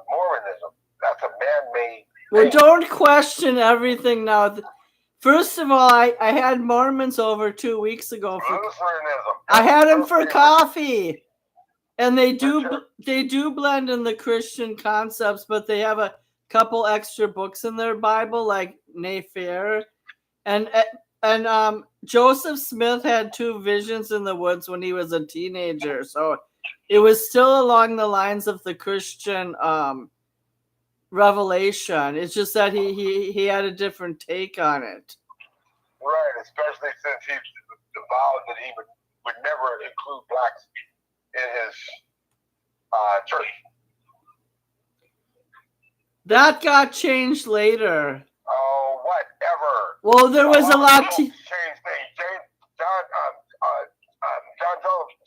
Mormonism, that's a man-made Well, don't question everything now. First of all, I had Mormons over 2 weeks ago. I had them for coffee, and they do blend in the Christian concepts, but they have a couple extra books in their Bible, like Nayfair, and Joseph Smith had 2 visions in the woods when he was a teenager. So it was still along the lines of the Christian revelation. It's just that he had a different take on it. Right, especially since he vowed that he would never include blacks in his church. That got changed later. Oh, whatever. Well, there was a lot to change things.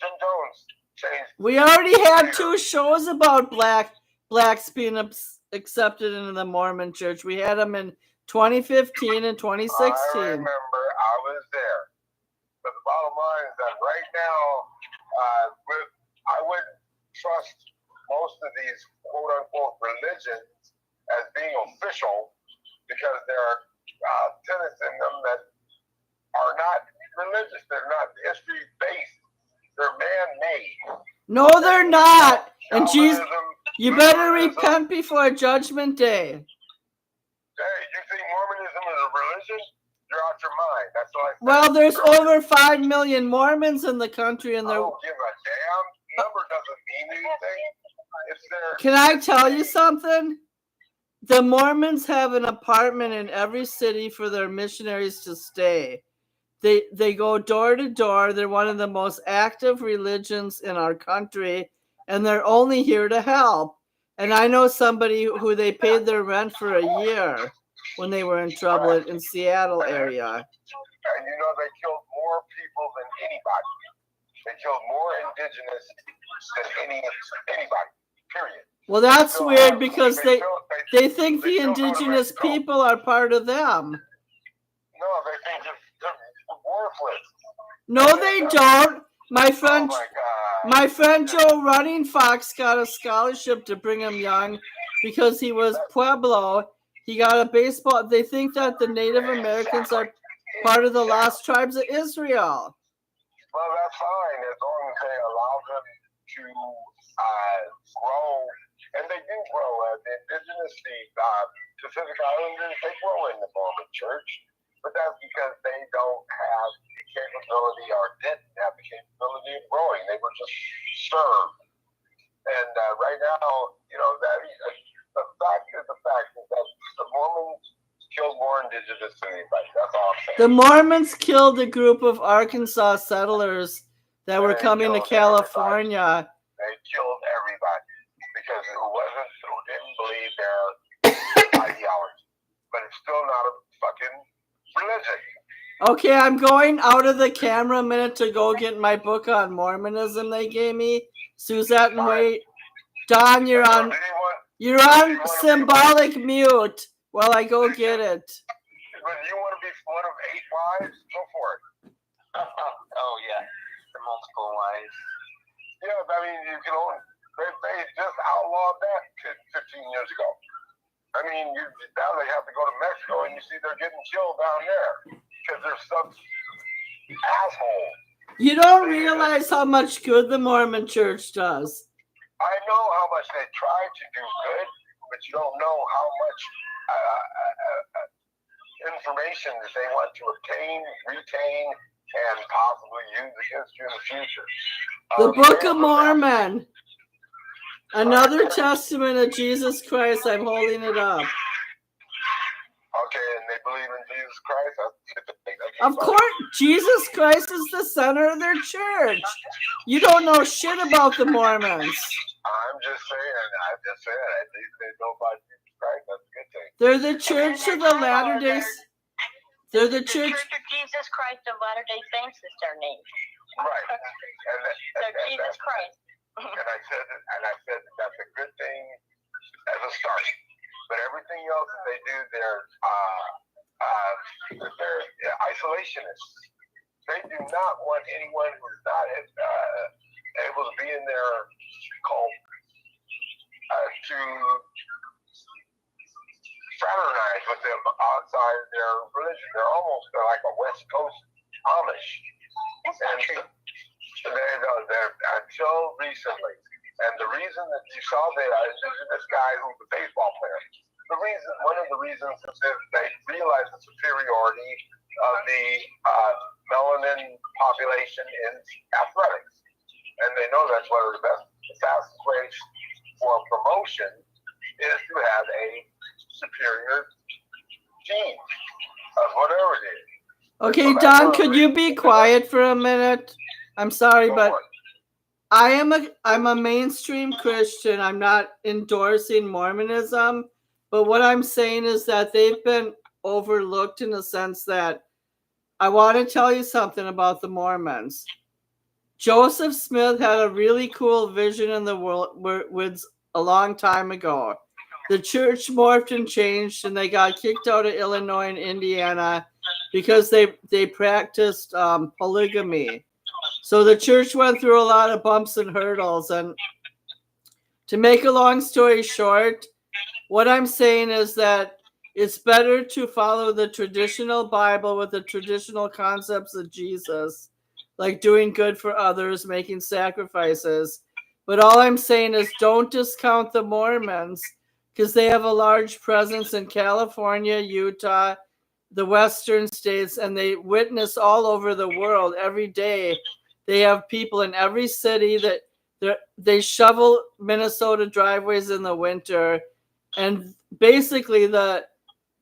Jim Jones changed. We already had 2 shows about blacks being accepted into the Mormon Church. We had them in 2015 and 2016. I remember, I was there. But the bottom line is that right now, I wouldn't trust most of these quote-unquote religions as being official because there are tenets in them that are not religious. They're not history-based. They're man-made. No, they're not. And Jesus, Calvinism, you better Lutheranism. repent before Judgment Day. Hey, you think Mormonism is a religion? You're out your mind. That's what I said. Well, there's over 5 million Mormons in the country, and I they're. don't give a damn. Number doesn't mean anything. It's their. Can I tell you something? The Mormons have an apartment in every city for their missionaries to stay. They go door to door. They're one of the most active religions in our country, and they're only here to help. And I know somebody who they paid their rent for a year when they were in trouble in Seattle area. And you know they killed more people than anybody. They killed more indigenous than anybody. Period. Well, that's weird because they think the indigenous people are part of them. No, they think they're worthless. No, they don't. My Oh my friend Joe Running Fox got a scholarship to Brigham Young because he was Pueblo. He got a baseball. They think that the Native Americans are part of the lost tribes of Israel. Well, that's fine as long as they allow them to grow, and they do grow. The indigenous, Pacific Islanders, they grow in the Mormon Church, but that's because they don't have the capability or didn't have the capability of growing. They were just served. And right now, you know, that the fact is that the Mormons killed more indigenous than anybody. That's all I'm saying. The Mormons killed a group of Arkansas settlers that were coming to California. They killed everybody because who didn't believe their ideology. But it's still not a fucking religion. Okay, I'm going out of the camera a minute to go get my book on Mormonism they gave me. Suzette and Wade. Don, you're on symbolic mute while I go get it. But you want to be one of 8 wives? Go for it. Oh, yeah. The multiple wives. Yeah, I mean, you can only, they just outlawed that 15 years ago. I mean, now they have to go to Mexico, and you see they're getting killed down there because they're some asshole. You don't realize how much good the Mormon Church does. I know how much they try to do good, but you don't know how much information that they want to obtain, retain, and possibly use against you in the future. The Book of Mormon. Another testament of Jesus Christ. I'm holding it up. Okay, and they believe in Jesus Christ? Of course, Jesus Christ is the center of their church. You don't know shit about the Mormons. I'm just saying. At least they know about Jesus Christ. That's a good thing. They're the Church of the Latter-day. They're the Church of Jesus Christ of Latter-day Saints is their name. Right. So Jesus Christ. And I said that that's a good thing as a start. But everything else that they do, they're isolationists. They do not want anyone who's not able to be in their cult to fraternize with them outside their religion. They're almost like a West Coast Amish. That's not true. They're until recently. And the reason that you saw this guy who's a baseball player, one of the reasons is that they realize the superiority of the melanin population in athletics, and they know that's one of the fastest ways for promotion is to have a superior gene of whatever it is. Okay, So Don, could you be quiet for a minute? I'm sorry, but I'm a mainstream Christian. I'm not endorsing Mormonism, but what I'm saying is that they've been overlooked in the sense that I want to tell you something about the Mormons. Joseph Smith had a really cool vision in the woods a long time ago. The church morphed and changed, and they got kicked out of Illinois and Indiana because they practiced polygamy. So the church went through a lot of bumps and hurdles. And to make a long story short, what I'm saying is that it's better to follow the traditional Bible with the traditional concepts of Jesus, like doing good for others, making sacrifices. But all I'm saying is don't discount the Mormons because they have a large presence in California, Utah, the Western states, and they witness all over the world every day. They have people in every city that they shovel Minnesota driveways in the winter. And basically the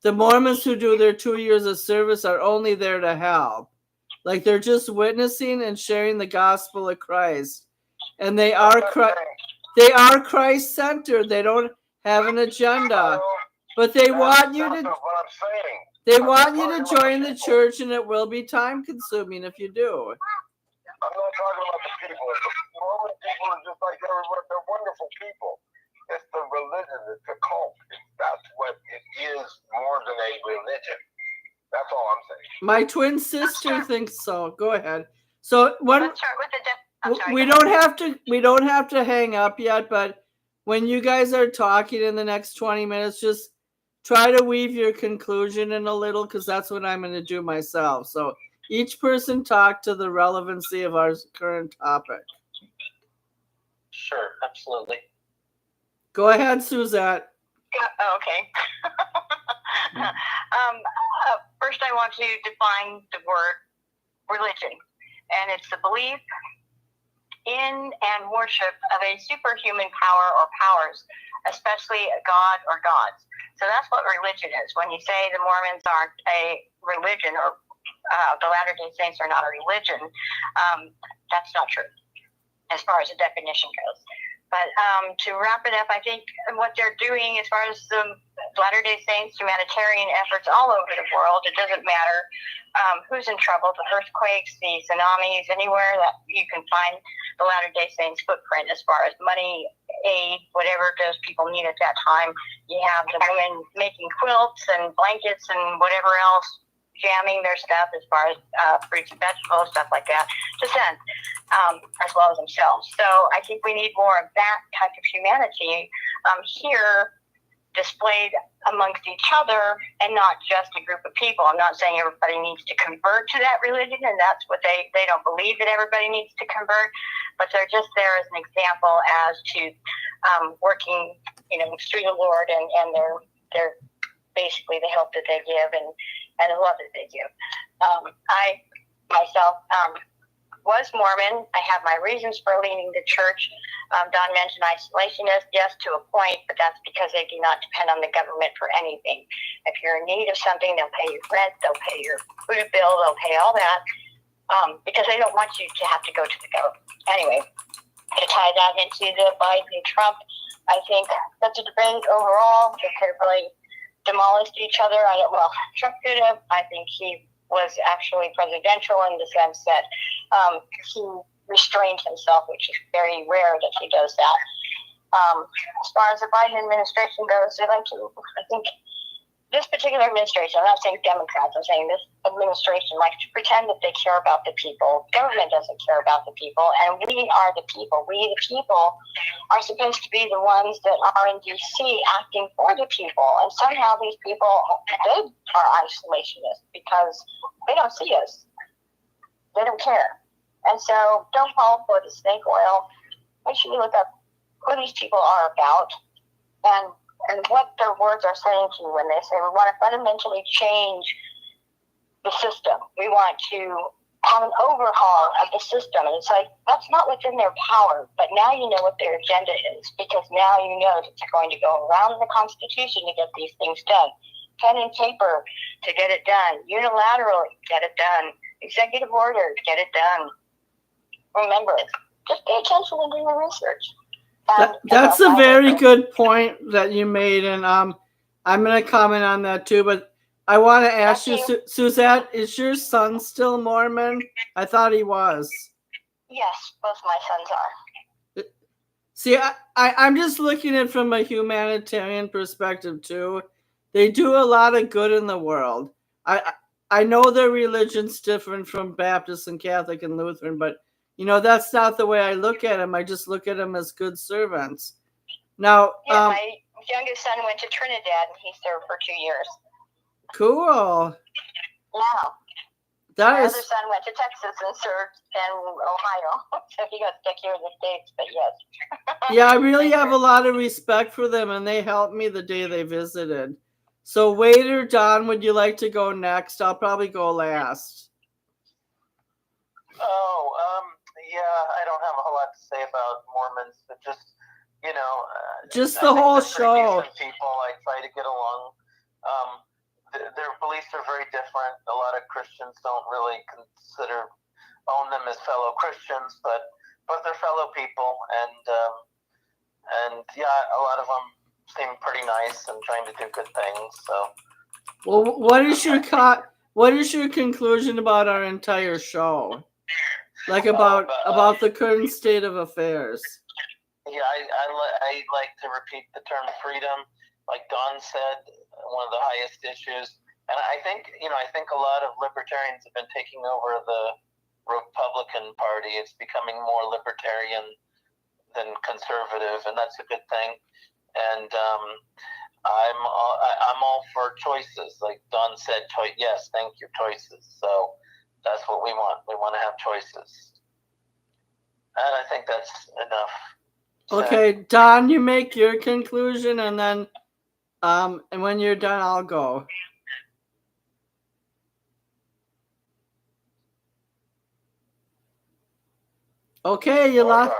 Mormons who do their 2 years of service are only there to help. Like they're just witnessing and sharing the gospel of Christ. And they are Christ-centered. They don't have an agenda. But they want you to join the church, and it will be time consuming if you do. I'm not talking about the people. The Mormon people are just like everyone. They're wonderful people. It's the religion. It's the cult. That's what it is more than a religion. That's all I'm saying. My twin sister thinks so. Go ahead. So what? Let's start with the we don't have to hang up yet, but when you guys are talking in the next 20 minutes, just try to weave your conclusion in a little, because that's what I'm going to do myself. So each person talk to the relevancy of our current topic. Sure, absolutely. Go ahead, Suzette. Okay. First, I want to define the word religion, and it's the belief in and worship of a superhuman power or powers, especially a god or gods. So that's what religion is. When you say the Mormons aren't a religion, or the Latter-day Saints are not a religion, that's not true as far as the definition goes. But to wrap it up, I think what they're doing as far as the Latter-day Saints, humanitarian efforts all over the world, it doesn't matter who's in trouble, the earthquakes, the tsunamis, anywhere that you can find the Latter-day Saints footprint as far as money, aid, whatever those people need at that time. You have the women making quilts and blankets and whatever else, jamming their stuff as far as fruits and vegetables, stuff like that, to send, as well as themselves. So I think we need more of that type of humanity here displayed amongst each other, and not just a group of people. I'm not saying everybody needs to convert to that religion, and that's what they don't believe that everybody needs to convert, but they're just there as an example as to working, through the Lord and their basically the help that they give and the love that they give. I myself was Mormon. I have my reasons for leaving the church. Don mentioned isolationist, yes, to a point, but that's because they do not depend on the government for anything. If you're in need of something, they'll pay your rent, they'll pay your food bill, they'll pay all that, because they don't want you to have to go to the government. Anyway, to tie that into the Biden and Trump, I think that's a debate overall. They could have really demolished each other. Trump could have. I think he was actually presidential in the sense that he restrained himself, which is very rare that he does that. As far as the Biden administration goes, I think this particular administration, I'm not saying Democrats, I'm saying this administration likes to pretend that they care about the people. Government doesn't care about the people, and we are the people. We, the people, are supposed to be the ones that are in D.C. acting for the people, and somehow these people, they are isolationists because they don't see us. They don't care. And so don't fall for the snake oil. Make sure you look up who these people are about and and what their words are saying to you when they say we want to fundamentally change the system. We want to have an overhaul of the system. And it's like, that's not within their power. But now you know what their agenda is, because now you know that they're going to go around the Constitution to get these things done. Pen and paper to get it done. Unilateral, get it done. Executive order, get it done. Remember, just pay attention and do your research. That's a very good point that you made. And I'm going to comment on that too. But I want to ask you, Suzette, is your son still Mormon? I thought he was. Yes, both my sons are. See, I'm just looking at it from a humanitarian perspective too. They do a lot of good in the world. I know their religion's different from Baptist and Catholic and Lutheran, but that's not the way I look at them. I just look at them as good servants. Now, my youngest son went to Trinidad and he served for 2 years. Cool. Wow. My other son went to Texas and served in Ohio. So he got stuck here in the States, but yes. Yeah, I really have a lot of respect for them, and they helped me the day they visited. So, Wade or Don, would you like to go next? I'll probably go last. Yeah, I don't have a whole lot to say about Mormons, but just just the whole show. People, I try to get along. Their beliefs are very different. A lot of Christians don't really own them as fellow Christians, but they're fellow people, and yeah, a lot of them seem pretty nice and trying to do good things. So, well, what is your conclusion about our entire show? Like about the current state of affairs? Yeah, I like to repeat the term freedom. Like Don said, one of the highest issues. And I think a lot of libertarians have been taking over the Republican Party. It's becoming more libertarian than conservative, and that's a good thing. And I'm all for choices. Like Don said, yes, thank you, choices. So that's what we want. We want to have choices. And I think that's enough. Okay, Don, you make your conclusion, and then and when you're done, I'll go. Okay, you lost.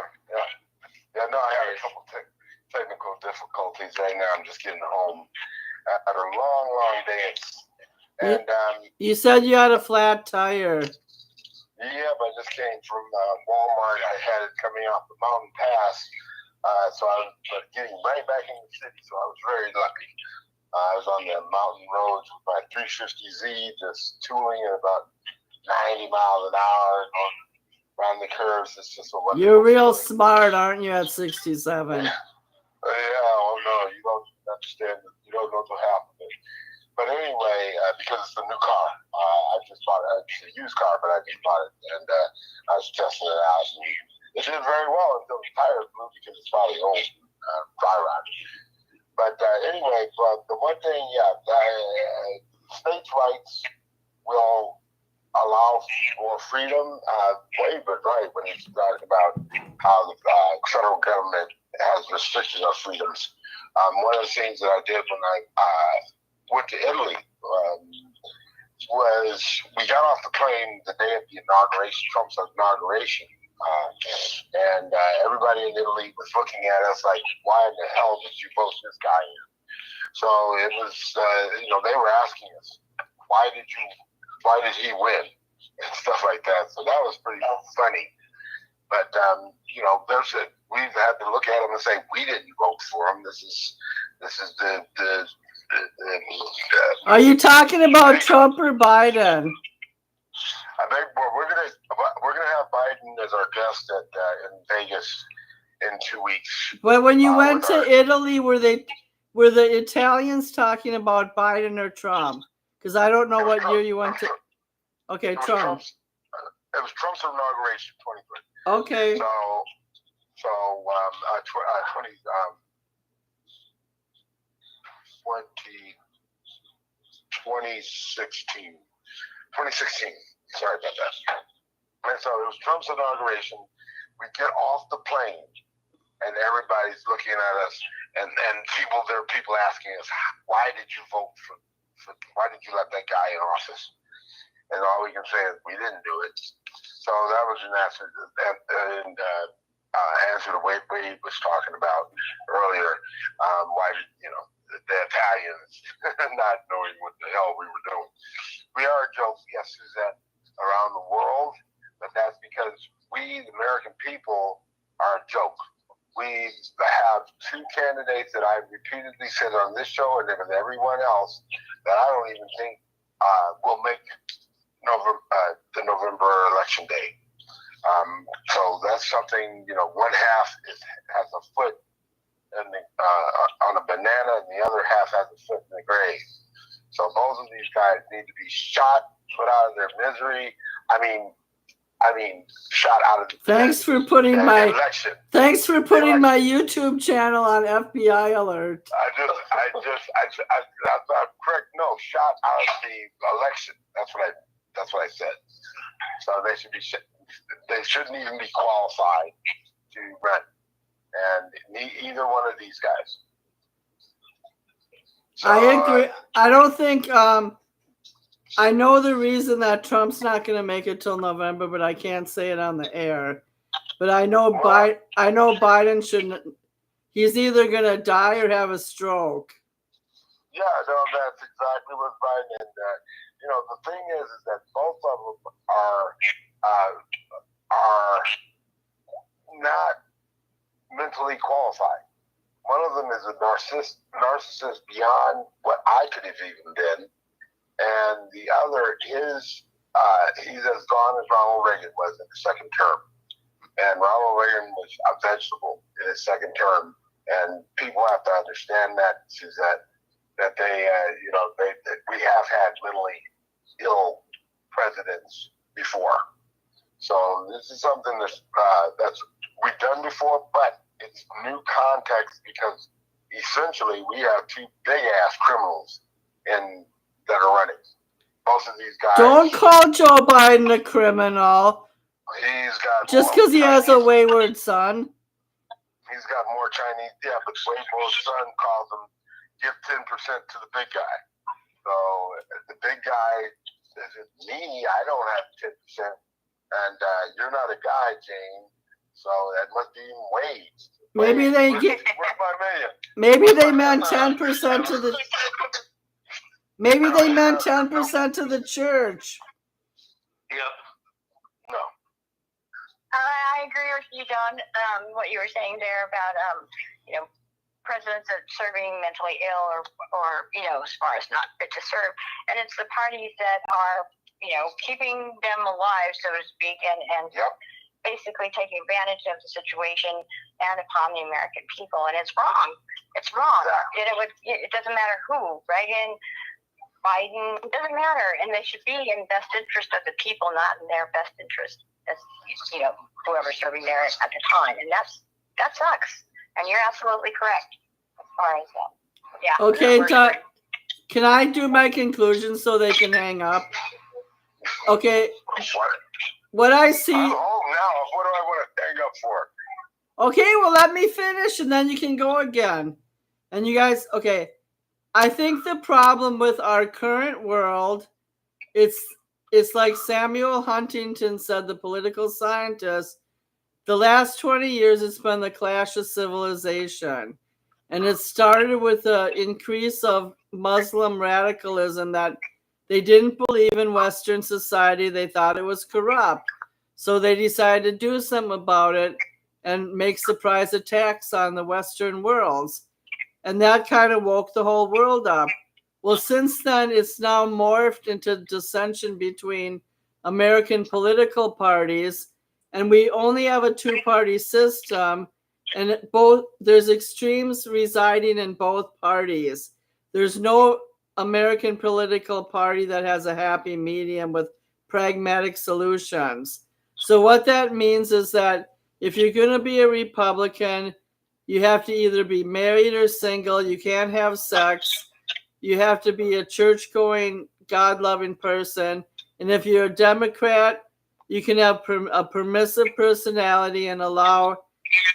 Yeah, no, I had a couple technical difficulties right now. I'm just getting home after a long, long day. And you said you had a flat tire. Yeah, but I just came from Walmart. I had it coming off the mountain pass, so I was getting right back in the city. So I was very lucky. I was on the mountain roads with my 350Z, just tooling at about 90 miles an hour around the curves. It's just a wonderful. You're real smart, aren't you? At 67. Yeah. Oh no, you don't understand. You don't know the half of it. But anyway, because it's a new car, I just bought it. It's a used car, but I just bought it, and I was testing it out. And it did very well until the tires blew because it's probably old dry rot. But anyway, the one thing, states' rights will allow for freedom. Wade was right when he's talking about how the federal government has restricted our freedoms. One of the things that I did when I went to Italy was we got off the plane the day of the inauguration, Trump's inauguration, and everybody in Italy was looking at us like, why in the hell did you vote this guy in? So it was, they were asking us, why did he win? And stuff like that. So that was pretty funny. But, we've had to look at him and say, we didn't vote for him. This is the Are you talking about Trump or Biden? I think we're gonna have Biden as our guest in Vegas in 2 weeks. But when you went to Italy, were the Italians talking about Biden or Trump? Because I don't know what year you went to. Okay, Trump. It was Trump's inauguration, 23. Okay. So 2016. Sorry about that. And so it was Trump's inauguration. We get off the plane, and everybody's looking at us, and there are people asking us, why did you vote for why did you let that guy in office? And all we can say is we didn't do it. So that was an answer, answer to what Wade was talking about earlier. Why did the Italians not knowing what the hell we were doing? We are a joke, yes, Suzette, around the world, but that's because we, the American people, are a joke. We have two candidates that I've repeatedly said on this show and with everyone else that I don't even think will make the November election day. So that's something, one half has a foot on a banana and the other half has a foot in the grave. So both of these guys need to be shot, put out of their misery. I mean, shot out of the Thanks for putting my election. Thanks for putting my YouTube channel on FBI alert. I thought correct. No, shot out of the election. That's what I said. So they should be. They shouldn't even be qualified to run, and either one of these guys. So, I agree. I don't think. I know the reason that Trump's not going to make it till November, but I can't say it on the air. But I know Biden shouldn't. He's either going to die or have a stroke. Yeah, no, that's exactly what Biden. And the thing is that both of them are not mentally qualified. One of them is a narcissist beyond what I could have even been. And the other is he's as gone as Ronald Reagan was in his second term. And Ronald Reagan was a vegetable in his second term. And people have to understand that, Suzette, that we have had mentally ill presidents before. So this is something that's we've done before, but it's new context because essentially we have two big ass criminals that are running. Both of these guys. Don't call Joe Biden a criminal. He's got just because he has a wayward son. He's got more Chinese. Yeah, but wayward son calls him give 10% to the big guy. So the big guy says, me, I don't have 10%, and you're not a guy, Jane. So that must be Wade. Maybe they get. Where's my million? Maybe they meant 10% to the. Maybe they meant 10% to the church. Yep. No. I agree with you, Don. What you were saying there about presidents that are serving mentally ill or as far as not fit to serve, and it's the parties that are keeping them alive, so to speak, and yep. basically taking advantage of the situation and upon the American people, and it's wrong. It's wrong. Exactly. It doesn't matter who, Reagan, Biden, it doesn't matter, and they should be in best interest of the people, not in their best interest as whoever's serving there at the time, and that sucks. And you're absolutely correct as far as that. Yeah. Okay, can I do my conclusion so they can hang up? Okay. What I see. Oh, now what do I want to hang up for? Okay, well, let me finish and then you can go again. And you guys, okay. I think the problem with our current world, it's like Samuel Huntington said, the political scientist, the last 20 years it's been the clash of civilization. And it started with the increase of Muslim radicalism that they didn't believe in Western society. They thought it was corrupt. So they decided to do something about it and make surprise attacks on the Western worlds. And that kind of woke the whole world up. Well, since then, it's now morphed into dissension between American political parties, and we only have a two-party system, and there's extremes residing in both parties. There's no American political party that has a happy medium with pragmatic solutions. So what that means is that if you're going to be a Republican, you have to either be married or single. You can't have sex. You have to be a church-going, God-loving person. And if you're a Democrat, you can have a permissive personality and allow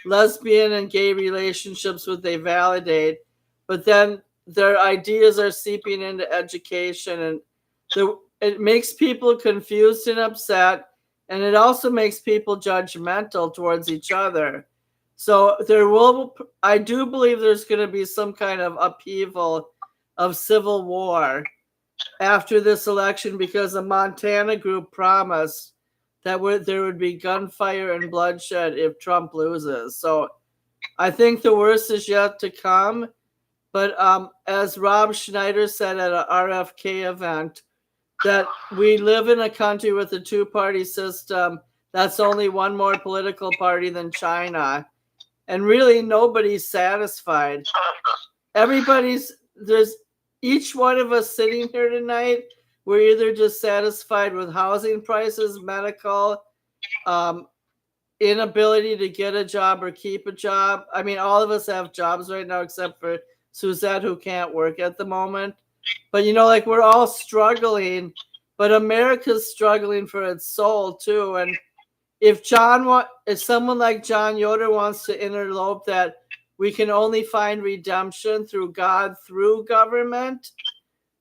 lesbian and gay relationships would they validate, but then their ideas are seeping into education, and it makes people confused and upset, and it also makes people judgmental towards each other. So I do believe there's going to be some kind of upheaval of civil war after this election, because a Montana group promised that there would be gunfire and bloodshed if Trump loses. So I think the worst is yet to come. But as Rob Schneider said at an RFK event, that we live in a country with a two-party system. That's only one more political party than China. And really nobody's satisfied. There's each one of us sitting here tonight, we're either just satisfied with housing prices, medical, inability to get a job or keep a job. I mean, all of us have jobs right now except for Suzette, who can't work at the moment. But, like, we're all struggling, but America's struggling for its soul too. And if someone like John Yoder wants to interlope that we can only find redemption through God, through government,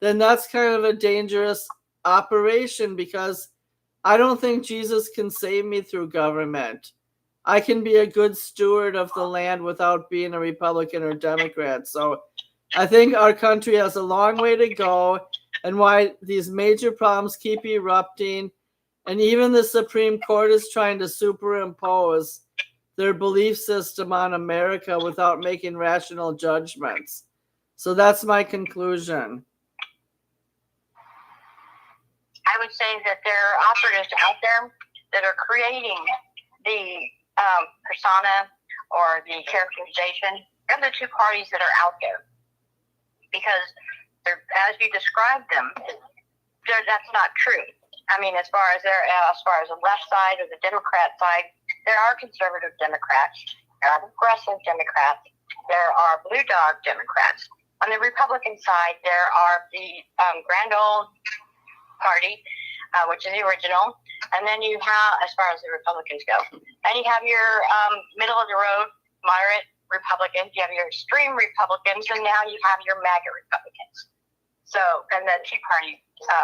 then that's kind of a dangerous operation, because I don't think Jesus can save me through government. I can be a good steward of the land without being a Republican or Democrat. So I think our country has a long way to go, and why these major problems keep erupting. And even the Supreme Court is trying to superimpose their belief system on America without making rational judgments. So that's my conclusion. I would say that there are operatives out there that are creating the persona or the characterization of the two parties that are out there. Because as you described them, that's not true. I mean, as far as the left side or the Democrat side, there are conservative Democrats, there are progressive Democrats, there are blue dog Democrats. On the Republican side, there are the grand old party, which is the original, and then you have, as far as the Republicans go, and you have your middle of the road, moderate Republicans, you have your extreme Republicans, and now you have your MAGA Republicans. So, and the Tea Party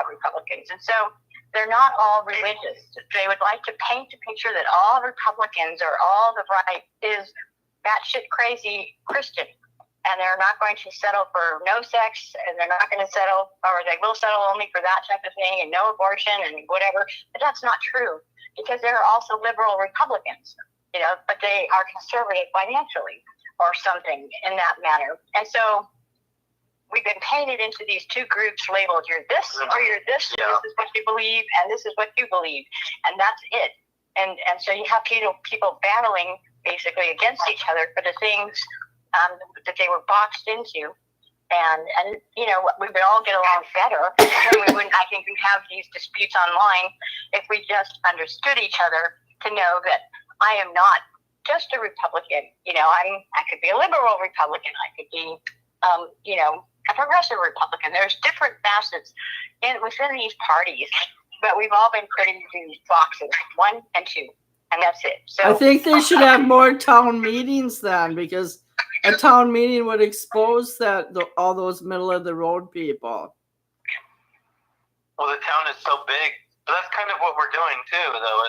Republicans. And so they're not all religious. They would like to paint a picture that all Republicans or all the right is batshit crazy Christian. And they're not going to settle for no sex, and they're not going to settle, or they will settle only for that type of thing, and no abortion and whatever. But that's not true, because there are also liberal Republicans, but they are conservative financially or something in that manner. And so we've been painted into these two groups labeled, you're this or you're this, this is what you believe, and this is what you believe, and that's it. And so you have people battling basically against each other for the things that they were boxed into, and we would all get along better. And we wouldn't. I think we'd have these disputes online if we just understood each other to know that I am not just a Republican. I could be a liberal Republican. I could be, a progressive Republican. There's different facets within these parties, but we've all been put into these boxes, 1 and 2, and that's it. So I think they should have more town meetings then, because a town meeting would expose all those middle of the road people. Well, the town is so big, but that's kind of what we're doing too, though.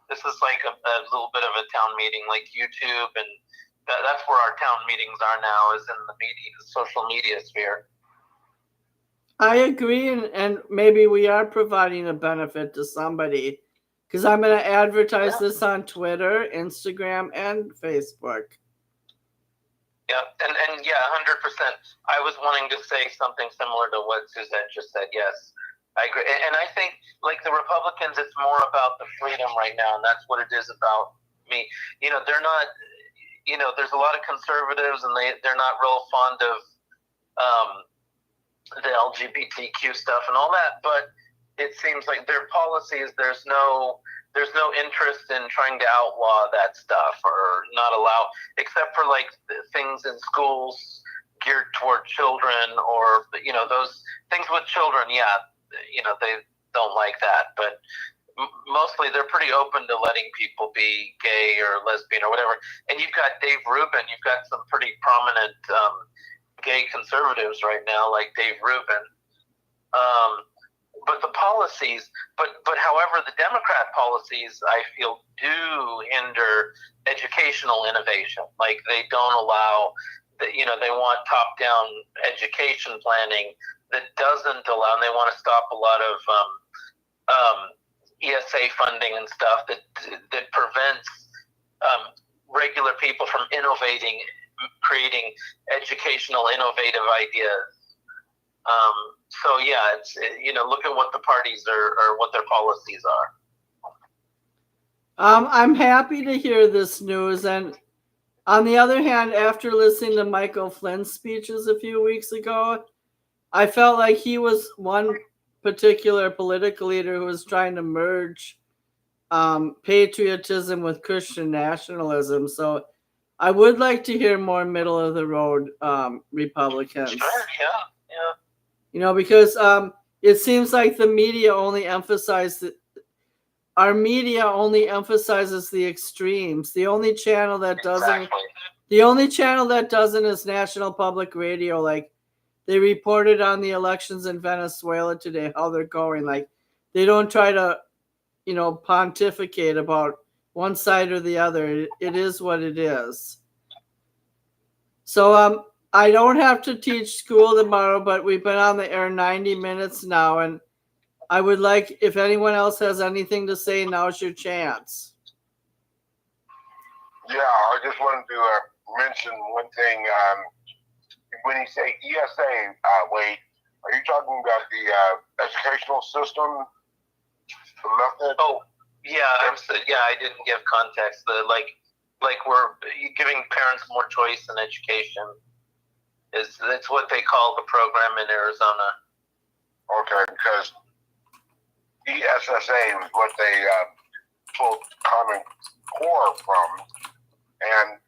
This is like a little bit of a town meeting, like YouTube, and that's where our town meetings are now, is in the social media sphere. I agree, and maybe we are providing a benefit to somebody, because I'm going to advertise this on Twitter, Instagram, and Facebook. Yeah, and 100%. I was wanting to say something similar to what Suzette just said. Yes, I agree. And I think, like the Republicans, it's more about the freedom right now, and that's what it is about me. They're not, there's a lot of conservatives, and they're not real fond of the LGBTQ stuff and all that, but it seems like their policies, there's no interest in trying to outlaw that stuff or not allow, except for like things in schools geared toward children, or those things with children. Yeah, they don't like that. But mostly they're pretty open to letting people be gay or lesbian or whatever. And you've got Dave Rubin. You've got some pretty prominent gay conservatives right now, like Dave Rubin. But the policies, but however, the Democrat policies, I feel, do hinder educational innovation. Like they don't allow, they want top-down education planning that doesn't allow, and they want to stop a lot of ESA funding and stuff that prevents regular people from innovating, creating educational, innovative ideas. So yeah, it's look at what the parties or what their policies are. I'm happy to hear this news, and on the other hand, after listening to Michael Flynn's speeches a few weeks ago, I felt like he was one particular political leader who was trying to merge patriotism with Christian nationalism. So I would like to hear more middle of the road Republicans. Sure, yeah. Because it seems like the media only emphasizes our media only emphasizes the extremes. The only channel that doesn't, Exactly. the only channel that doesn't is National Public Radio. Like they reported on the elections in Venezuela today, how they're going. Like they don't try to, pontificate about one side or the other. It is what it is. So I don't have to teach school tomorrow, but we've been on the air 90 minutes now, and I would like, if anyone else has anything to say, now's your chance. Yeah, I just wanted to mention one thing. When you say ESA, Wade, are you talking about the educational system, the method? Oh, yeah, I didn't give context. Like we're giving parents more choice in education. That's what they call the program in Arizona. Okay, because ESSA was what they pulled Common Core from, and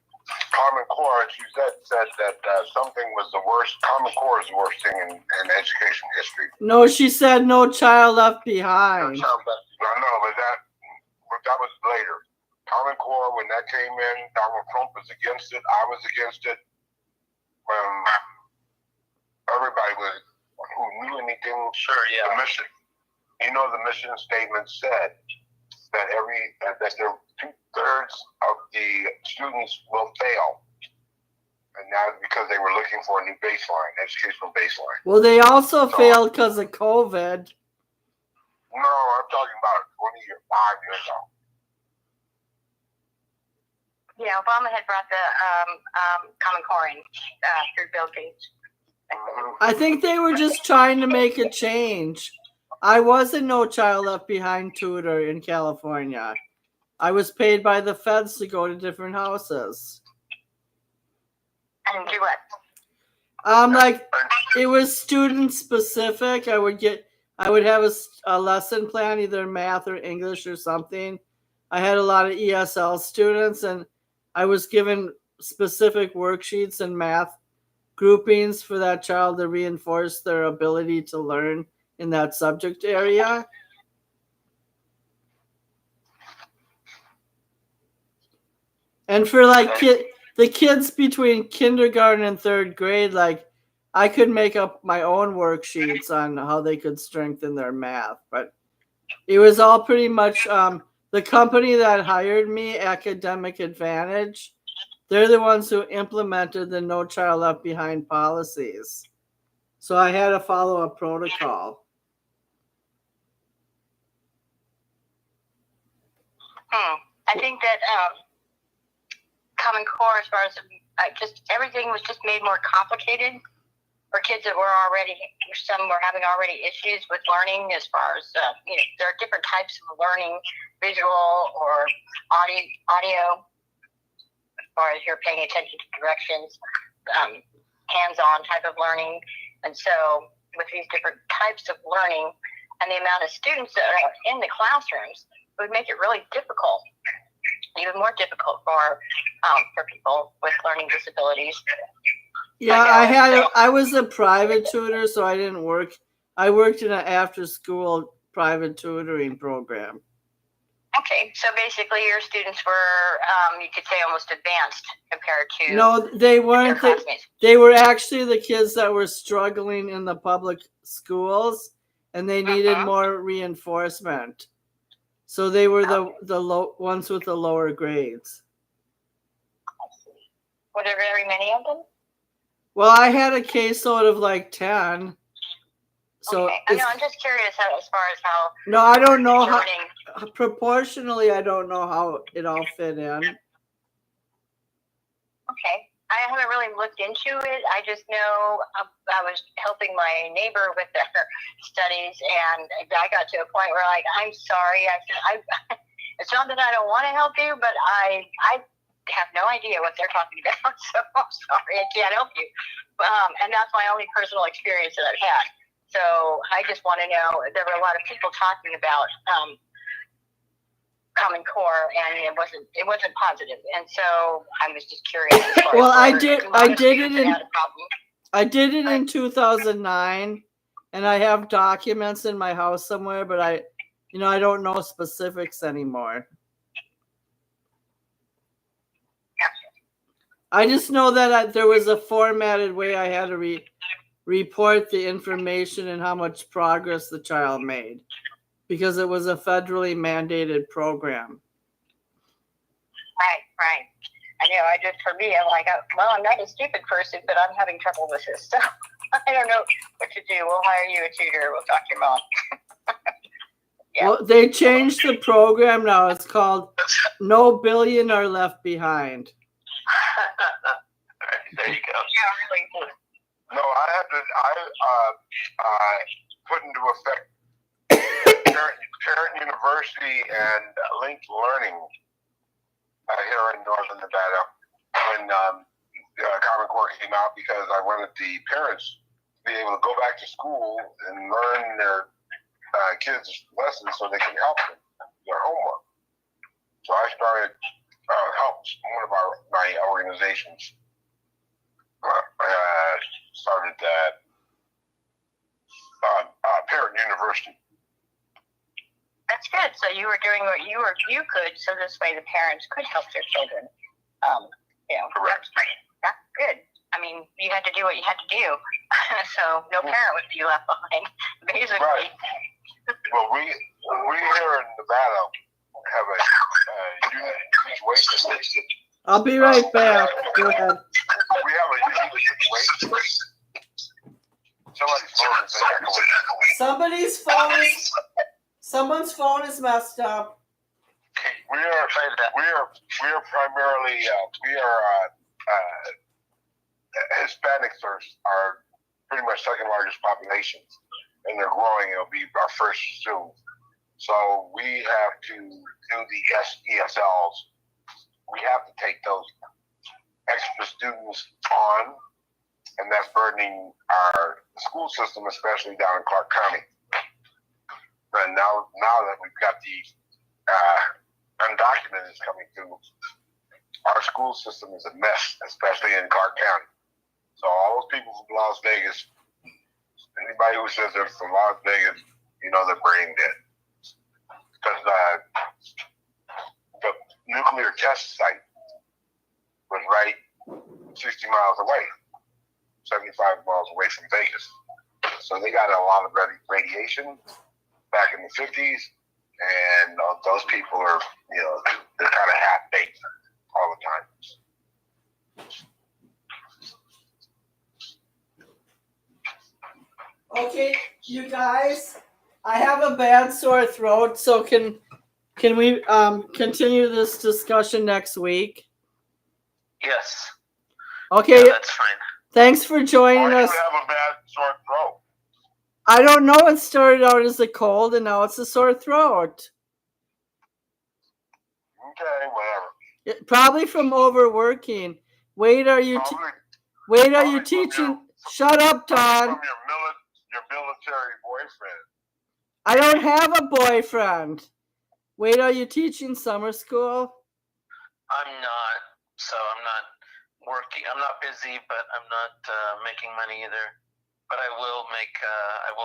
Common Core, as you said that something was the worst. Common Core is the worst thing in education history. No, she said no child left behind. No, but that was later. Common Core, when that came in, Donald Trump was against it. I was against it. Everybody who knew anything. Sure, yeah. The mission. The mission statement said that that there 2/3 of the students will fail, and now because they were looking for a new baseline, educational baseline. Well, they also failed because of COVID. No, I'm talking about 5 years ago. Yeah, Obama had brought the Common Core in through Bill Gates. I think they were just trying to make a change. I was a No Child Left Behind tutor in California. I was paid by the feds to go to different houses. And do what? Like it was student specific. I would have a lesson plan, either math or English or something. I had a lot of ESL students, and I was given specific worksheets and math groupings for that child to reinforce their ability to learn in that subject area. And for the kids between kindergarten and third grade, like I could make up my own worksheets on how they could strengthen their math. But it was all pretty much the company that hired me, Academic Advantage. They're the ones who implemented the No Child Left Behind policies. So I had to follow a protocol. I think that Common Core, as far as just everything was just made more complicated for kids that were some were having issues with learning, as far as, there are different types of learning, visual or audio, as far as you're paying attention to directions, hands-on type of learning. And so with these different types of learning and the amount of students that are in the classrooms, it would make it really difficult, even more difficult for people with learning disabilities. Yeah, I was a private tutor, so I didn't work. I worked in an after-school private tutoring program. Okay, so basically your students were, you could say, almost advanced compared to No, they their weren't. classmates. They were actually the kids that were struggling in the public schools, and they needed Mhm. more reinforcement. So they were the low ones with the lower grades. Were there very many of them? Well, I had a caseload of like 10. So okay. I know, I'm just curious as far as how. No, I don't know how. learning- Proportionally, I don't know how it all fit in. Okay. I haven't really looked into it. I just know I was helping my neighbor with their studies, and I got to a point where, like, I'm sorry. I said, it's not that I don't want to help you, but I have no idea what they're talking about, so I'm sorry, I can't help you. And that's my only personal experience that I've had. So I just want to know, there were a lot of people talking about Common Core, and it wasn't positive, and so I was just curious. As far Well, as I did it in Right. 2009, and I have documents in my house somewhere, but I don't know specifics anymore. I just know that there was a formatted way I had to report the information and how much progress the child made, because it was a federally mandated program. Right. I know. For me, I'm like, well, I'm not a stupid person, but I'm having trouble with this, so I don't know what to do. We'll hire you a tutor. We'll talk to your mom. Yeah. Well, they changed the program now. It's called No Billion Are Left Behind. There you go. Yeah, really. No, I put into effect Parent University and linked learning here in Northern Nevada when Common Core came out, because I wanted the parents to be able to go back to school and learn their kids' lessons so they can help them their homework. So I started helped one of my organizations started Parent University. That's good. So you were doing what you could, so this way the parents could help their children. Correct. That's good. I mean, you had to do what you had to do, so no parent would be left behind, basically. Right. Well, we here in Nevada have a unique situation. I'll be right back. Go ahead. We have a unique situation. Someone's phone is messed up. We are primarily Hispanics are pretty much second largest population, and they're growing. It'll be our first soon. So we have to do the ESLs. We have to take those extra students on, and that's burdening our school system, especially down in Clark County. And now that we've got the undocumented coming through, our school system is a mess, especially in Clark County. So all those people from Las Vegas, anybody who says they're from Las Vegas, they're brain dead. Because the nuclear test site was right 60 miles away, 75 miles away from Vegas. So they got a lot of radiation back in the 50s, and those people are, they're kind of half-baked all the time. Okay, you guys, I have a bad sore throat, so can we continue this discussion next week? Yes. Okay. Yeah, that's fine. Thanks for joining us. Why do you have a bad sore throat? I don't know. It started out as a cold, and now it's a sore throat. Okay, whatever. Probably from overworking. Wait, are you teaching? Shut up, Todd. From your military boyfriend. I don't have a boyfriend. Wait, are you teaching summer school? I'm not. So I'm not working. I'm not busy, but I'm not making money either. But I will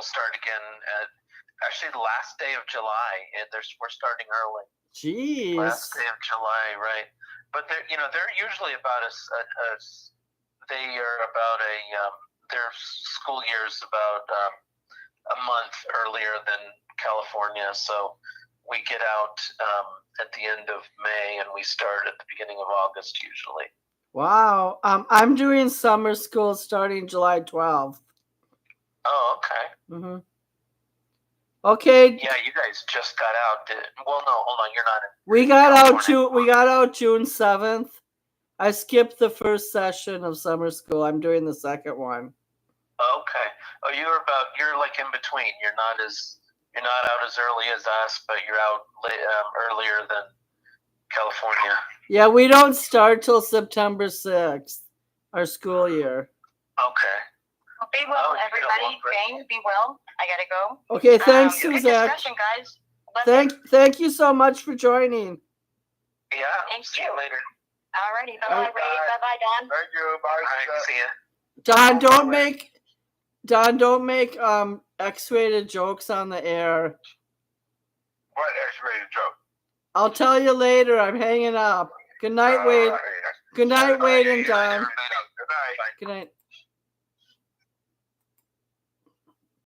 start again at actually the last day of July. We're starting early. Jeez. Last day of July, right? But they're usually about their school year's about a month earlier than California. So we get out at the end of May and we start at the beginning of August usually. Wow. I'm doing summer school starting July 12th. Oh, okay. Mm-hmm. Okay. Yeah, you guys just got out. Well, no, hold on. You're not in. We got out June 7th. I skipped the first session of summer school. I'm doing the second one. Okay. Oh, you're like in between. You're not out as early as us, but you're out earlier than California. Yeah, we don't start till September 6th, our school year. Okay. Well, be well, everybody. Jane, be well. I gotta go. Okay, thanks, Good Suzette. discussion, guys. Thank you so much for joining. Yeah. Thank See you. you later. Alrighty, bye-bye, Ray. Bye-bye, Don. Thank you. Bye. All right. See ya. Don, don't make X-rated jokes on the air. What X-rated joke? I'll tell you later. I'm hanging up. Good night, Wade. Good night, Wade and Don. Good night. Good night.